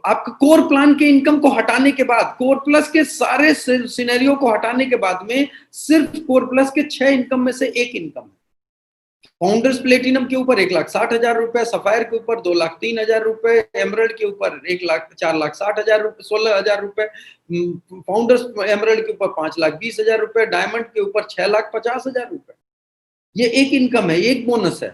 आपका कोर प्लान के इनकम को हटाने के बाद, कोर प्लस के सारे सिनेरियो को हटाने के बाद में सिर्फ कोर प्लस के 6 इनकम में से एक इनकम है। फाउंडर्स प्लेटिनम के ऊपर 1,60,000 रुपए, सफायर के ऊपर 2,03,000 रुपए, एमरल्ड के ऊपर 4,60,000 रुपए, 16,000 रुपए, फाउंडर्स एमरल्ड के ऊपर 5,20,000 रुपए, डायमंड के ऊपर 6,50,000 रुपए। ये एक इनकम है, एक बोनस है।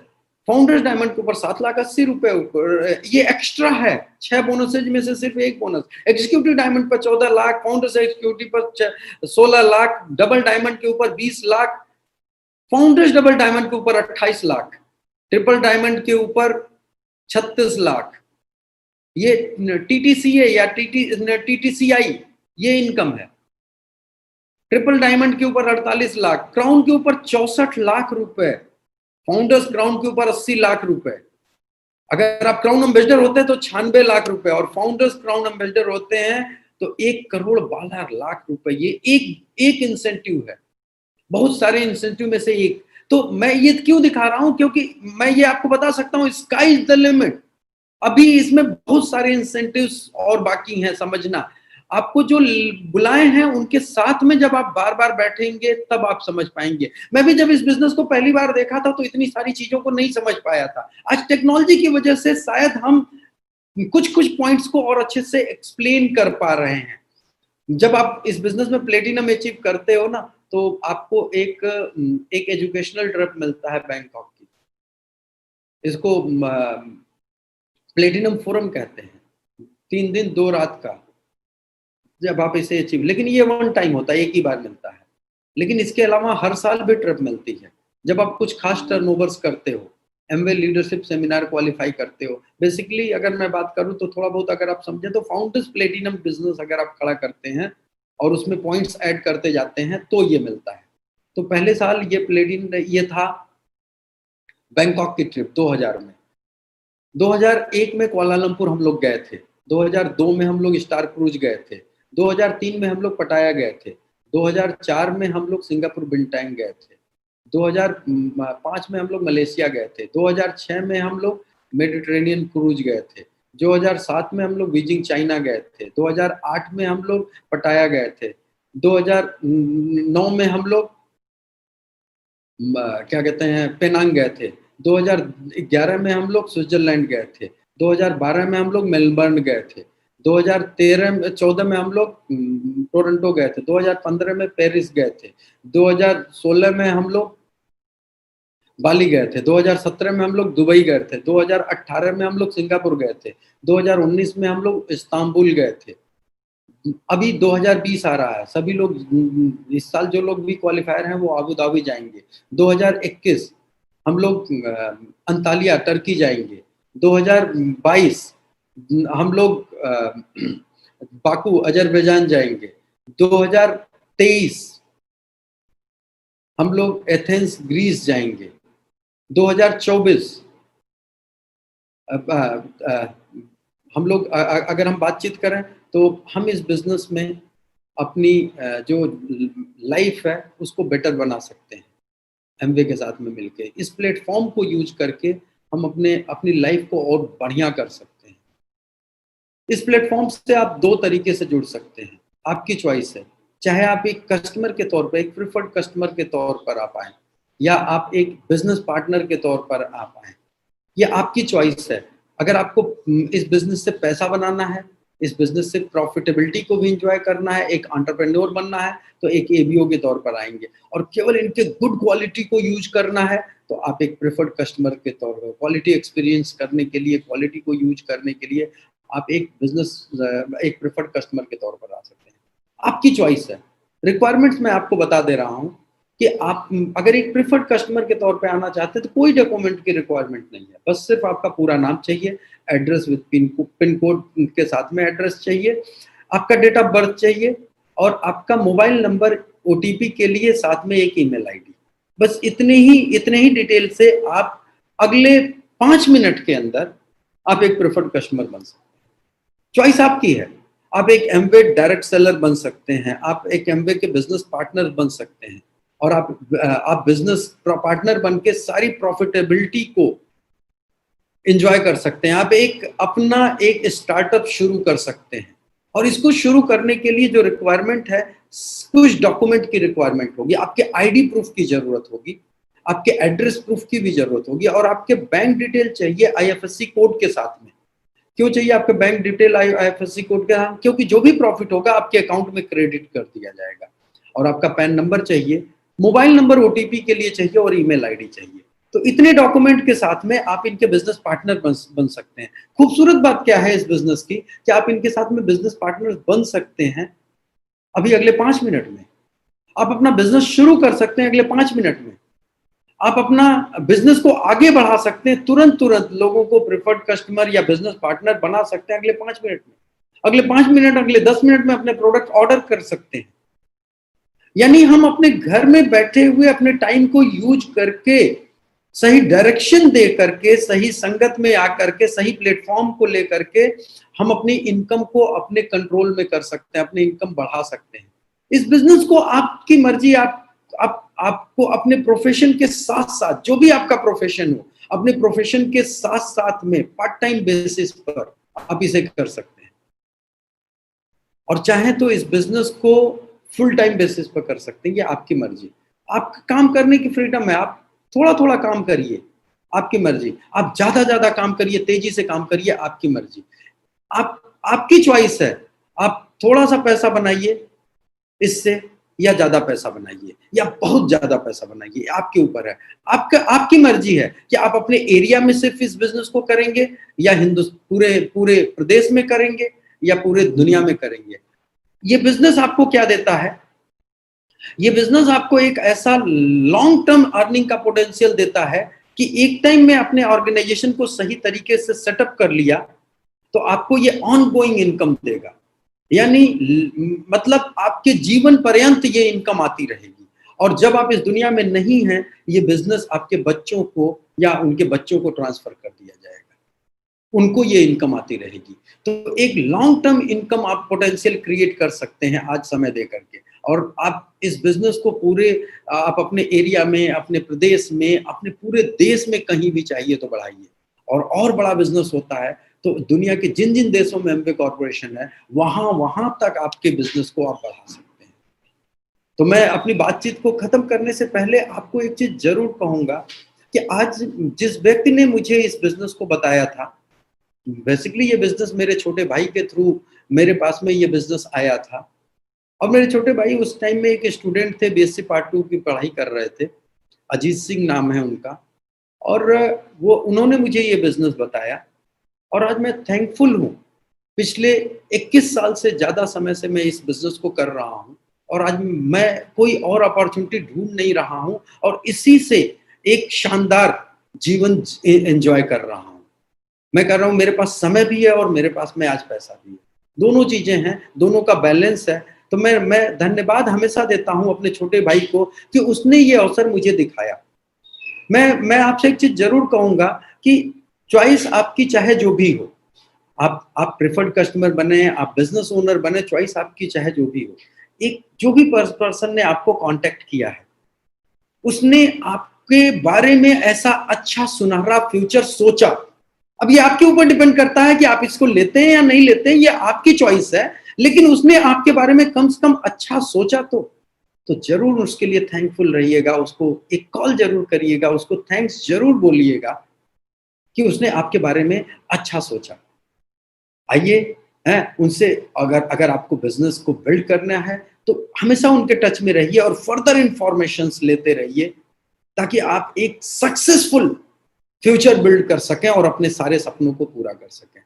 फाउंडर्स डायमंड के ऊपर 7,80,000 रुपए ऊपर, ये एक्स्ट्रा है। 6 बोनसेज में से सिर्फ एक बोनस। एग्जीक्यूटिव डायमंड पर 14 लाख, फाउंडर्स एग्जीक्यूटिव पर 16 लाख, डबल डायमंड के ऊपर 20 लाख, फाउंडर्स डबल डायमंड के ऊपर 28 लाख, ट्रिपल डायमंड के ऊपर 36 लाख। ये टीटीसीए या टीटीसीआई ये इनकम है। ट्रिपल डायमंड के ऊपर 48 लाख, क्राउन के ऊपर 64 लाख रुपए, फाउंडर्स क्राउन के ऊपर 80 लाख रुपए। अगर आप क्राउन एम्बेसडर होते हैं तो 96 लाख रुपए, और फाउंडर्स क्राउन एम्बेसडर होते हैं तो 1,12,00,000 रुपए। ये एक इंसेंटिव है, बहुत सारे इंसेंटिव में से एक। तो मैं ये क्यों दिखा रहा हूं, क्योंकि मैं ये आपको बता सकता हूं स्काई इज द लिमिट। अभी इसमें बहुत सारे इंसेंटिव्स और बाकी हैं समझना। आपको जो बुलाए हैं उनके साथ में जब आप बार बार बैठेंगे तब आप समझ पाएंगे। मैं भी जब इस बिजनेस को पहली बार देखा था तो इतनी सारी चीजों को नहीं समझ पाया था। आज टेक्नोलॉजी की वजह से शायद हम कुछ पॉइंट्स को और अच्छे से एक्सप्लेन कर पा रहे हैं। जब आप इस बिजनेस में प्लेटिनम अचीव करते हो ना, तो आपको एक एजुकेशनल ट्रिप मिलता है बैंकॉक की। इसको प्लेटिनम फोरम कहते हैं, 3 दिन 2 रात का, जब आप इसे अचीव, लेकिन ये 1 टाइम होता है, एक ही बार मिलता है। लेकिन इसके अलावा हर साल भी ट्रिप मिलती है जब आप कुछ खास टर्नओवर्स करते हो, एमवे लीडरशिप सेमिनार क्वालिफाई करते हो। बेसिकली अगर मैं बात करूं तो थोड़ा बहुत अगर आप समझे तो फाउंडर्स प्लेटिनम बिजनेस अगर आप खड़ा करते हैं और उसमें पॉइंट्स ऐड करते जाते हैं तो ये मिलता है। तो पहले साल ये था बैंकॉक की ट्रिप 2000 में। 2001 में कुआलालंपुर हम लोग गए थे। 2002 में हम लोग स्टार क्रूज गए थे। 2003 में हम लोग पटाया गए थे। 2004 में हम लोग सिंगापुर बिंटांग गए थे। 2005 में हम लोग मलेशिया गए थे। 2006 में हम लोग मेडिटेरेनियन क्रूज गए थे। 2007 में हम लोग बीजिंग चाइना गए थे। 2008 में हम लोग पटाया गए थे। 2009 में हम लोग क्या कहते हैं पेनांग गए थे। 2011 में हम लोग स्विट्जरलैंड गए थे। 2012 में हम लोग मेलबर्न गए थे। 2014 में हम लोग टोरंटो गए थे। 2015 में पेरिस गए थे। 2016 में हम लोग बाली गए थे। 2017 में हम लोग दुबई गए थे। 2018 में हम लोग सिंगापुर गए थे। 2019 में हम लोग इस्तांबुल गए थे। अभी 2020 आ रहा है, सभी लोग इस साल जो लोग भी क्वालिफायर हैं वो अबू धाबी जाएंगे। 2021 हम लोग अंतालिया टर्की जाएंगे। 2022 हम लोग बाकू अजरबैजान जाएंगे। 2023 हम लोग एथेंस ग्रीस जाएंगे। 2024 हम लोग अगर हम बातचीत करें तो हम इस बिजनेस में अपनी जो लाइफ है उसको बेटर बना सकते हैं एमवे के साथ में मिलके। इस प्लेटफॉर्म को यूज करके हम अपनी लाइफ को और बढ़िया कर सकते हैं। इस प्लेटफॉर्म से आप दो तरीके से जुड़ सकते हैं, आपकी चॉइस है। चाहे आप एक कस्टमर के तौर पर, एक प्रिफर्ड कस्टमर के तौर पर आप आए, या आप एक बिजनेस पार्टनर के तौर पर आप आए, ये आपकी चॉइस है। अगर आपको इस बिजनेस से पैसा बनाना है, इस बिजनेस से प्रॉफिटेबिलिटी को भी इंजॉय करना है, एक एंटरप्रेन्योर बनना है, तो एक एबीओ के तौर पर आएंगे। और केवल इनके गुड क्वालिटी को यूज करना है तो आप एक प्रेफर्ड कस्टमर के तौर पर क्वालिटी एक्सपीरियंस करने के लिए, क्वालिटी को यूज करने के लिए आप एक प्रेफर्ड कस्टमर के तौर पर आ सकते हैं। आपकी चॉइस है। रिक्वायरमेंट्स मैं आपको बता दे रहा हूँ कि आप अगर एक प्रेफर्ड कस्टमर के तौर पे आना चाहते हैं तो कोई डॉक्यूमेंट की रिक्वायरमेंट नहीं है, बस सिर्फ आपका पूरा नाम चाहिए, एड्रेस विद पिन कोड के साथ में एड्रेस चाहिए, आपका डेट ऑफ बर्थ चाहिए और आपका मोबाइल नंबर ओटीपी के लिए साथ में एक ईमेल आईडी। बस इतने ही डिटेल से आप अगले 5 मिनट के अंदर आप एक प्रेफर्ड कस्टमर बन सकते हैं। चॉइस आपकी है। आप एक एमवे डायरेक्ट सेलर बन सकते हैं, आप एक एमवे के बिजनेस पार्टनर बन सकते हैं और आप बिजनेस पार्टनर बन के सारी प्रॉफिटेबिलिटी को एंजॉय कर सकते हैं। आप अपना एक स्टार्टअप शुरू कर सकते हैं और इसको शुरू करने के लिए जो रिक्वायरमेंट है, कुछ डॉक्यूमेंट की रिक्वायरमेंट होगी, आपके आईडी प्रूफ की जरूरत होगी, आपके एड्रेस प्रूफ की भी जरूरत होगी और आपके बैंक डिटेल चाहिए आईएफएससी कोड के साथ में। क्यों चाहिए आपके बैंक डिटेल आईएफएससी कोड के साथ? क्योंकि जो भी प्रॉफिट होगा आपके अकाउंट में क्रेडिट कर दिया जाएगा। और आपका पैन नंबर चाहिए, मोबाइल नंबर ओटीपी के लिए चाहिए और ईमेल आईडी चाहिए। तो इतने डॉक्यूमेंट के साथ में आप इनके बिजनेस पार्टनर बन सकते हैं। खूबसूरत बात क्या है इस बिजनेस की कि आप इनके साथ में बिजनेस पार्टनर बन सकते हैं अभी अगले 5 मिनट में। आप अपना बिजनेस शुरू कर सकते हैं अगले 5 मिनट में। आप अपना बिजनेस को आगे बढ़ा सकते हैं तुरंत लोगों को प्रेफर्ड कस्टमर या बिजनेस पार्टनर बना सकते हैं अगले 5 मिनट में। अगले 5 मिनट, अगले 10 मिनट में अपने प्रोडक्ट ऑर्डर कर सकते हैं। यानी हम अपने घर में बैठे हुए अपने टाइम को यूज करके, सही डायरेक्शन दे करके, सही संगत में आकर के, सही प्लेटफॉर्म को लेकर के हम अपनी इनकम को अपने कंट्रोल में कर सकते हैं, अपनी इनकम बढ़ा सकते हैं। इस बिजनेस को आपकी मर्जी, आपको अपने प्रोफेशन के साथ साथ, जो भी आपका प्रोफेशन हो, अपने प्रोफेशन के साथ साथ में पार्ट टाइम बेसिस पर आप इसे कर सकते हैं। और चाहें तो इस बिजनेस को फुल टाइम बेसिस पर कर सकते हैं, ये आपकी मर्जी। आपका काम करने की फ्रीडम है, आप थोड़ा काम करिए, आपकी मर्जी। आप ज्यादा काम करिए, तेजी से काम करिए, आपकी मर्जी। आपकी चॉइस है। आप थोड़ा सा पैसा बनाइए इससे, या ज्यादा पैसा बनाइए, या बहुत ज्यादा पैसा बनाइए, आपके ऊपर है। आपकी मर्जी है कि आप अपने एरिया में सिर्फ इस बिजनेस को करेंगे या पूरे प्रदेश में करेंगे या पूरे दुनिया में करेंगे। ये बिजनेस आपको क्या देता है? ये बिजनेस आपको एक ऐसा लॉन्ग टर्म अर्निंग का पोटेंशियल देता है कि एक टाइम में अपने ऑर्गेनाइजेशन को सही तरीके से सेटअप कर लिया तो आपको ये ऑनगोइंग इनकम देगा। यानी मतलब आपके जीवन पर्यंत ये इनकम आती रहेगी और जब आप इस दुनिया में नहीं हैं, ये बिजनेस आपके बच्चों को या उनके बच्चों को ट्रांसफर कर दिया जाएगा, उनको ये इनकम आती रहेगी। तो एक लॉन्ग टर्म इनकम आप पोटेंशियल क्रिएट कर सकते हैं आज समय दे करके, और आप इस बिजनेस को पूरे आप अपने एरिया में, अपने प्रदेश में, अपने पूरे देश में कहीं भी चाहिए तो बढ़ाइए। और बड़ा बिजनेस होता है तो दुनिया के जिन जिन देशों में एमवे कॉर्पोरेशन है, वहां तक आपके बिजनेस को आप बढ़ा सकते हैं। तो मैं अपनी बातचीत को खत्म करने से पहले आपको एक चीज जरूर कहूंगा कि आज जिस व्यक्ति ने मुझे इस बिजनेस को बताया था, बेसिकली ये बिजनेस मेरे छोटे भाई के थ्रू मेरे पास में ये बिजनेस आया था। और मेरे छोटे भाई उस टाइम में एक स्टूडेंट थे, बीएससी पार्ट 2 की पढ़ाई कर रहे थे, अजीत सिंह नाम है उनका, और वो उन्होंने मुझे ये बिजनेस बताया। और आज मैं थैंकफुल हूँ, पिछले 21 साल से ज़्यादा समय से मैं इस बिजनेस को कर रहा हूँ, और आज मैं कोई और अपॉर्चुनिटी ढूंढ नहीं रहा हूँ, और इसी से एक शानदार जीवन एंजॉय कर रहा हूँ। मैं कर रहा हूँ, मेरे पास समय भी है और मेरे पास में आज पैसा भी है, दोनों चीजें हैं, दोनों का बैलेंस है। तो मैं धन्यवाद हमेशा देता हूँ अपने छोटे भाई को कि उसने ये अवसर मुझे दिखाया। मैं आपसे एक चीज जरूर कहूंगा कि चॉइस आपकी चाहे जो भी हो, आप प्रेफर्ड कस्टमर बने, आप बिजनेस ओनर बने, चॉइस आपकी चाहे जो भी हो। एक जो भी पर्सन ने आपको कांटेक्ट किया है, उसने आपके बारे में ऐसा अच्छा सुनहरा फ्यूचर सोचा। अब ये आपके ऊपर डिपेंड करता है कि आप इसको लेते हैं या नहीं लेते हैं, ये आपकी चॉइस है, लेकिन उसने आपके बारे में कम से कम अच्छा सोचा तो जरूर उसके लिए थैंकफुल रहिएगा, उसको एक कॉल जरूर करिएगा, उसको थैंक्स जरूर बोलिएगा कि उसने आपके बारे में अच्छा सोचा। आइए उनसे अगर आपको बिजनेस को बिल्ड करना है तो हमेशा उनके टच में रहिए और फर्दर इंफॉर्मेशंस लेते रहिए, ताकि आप एक सक्सेसफुल फ्यूचर बिल्ड कर सकें और अपने सारे सपनों को पूरा कर सकें।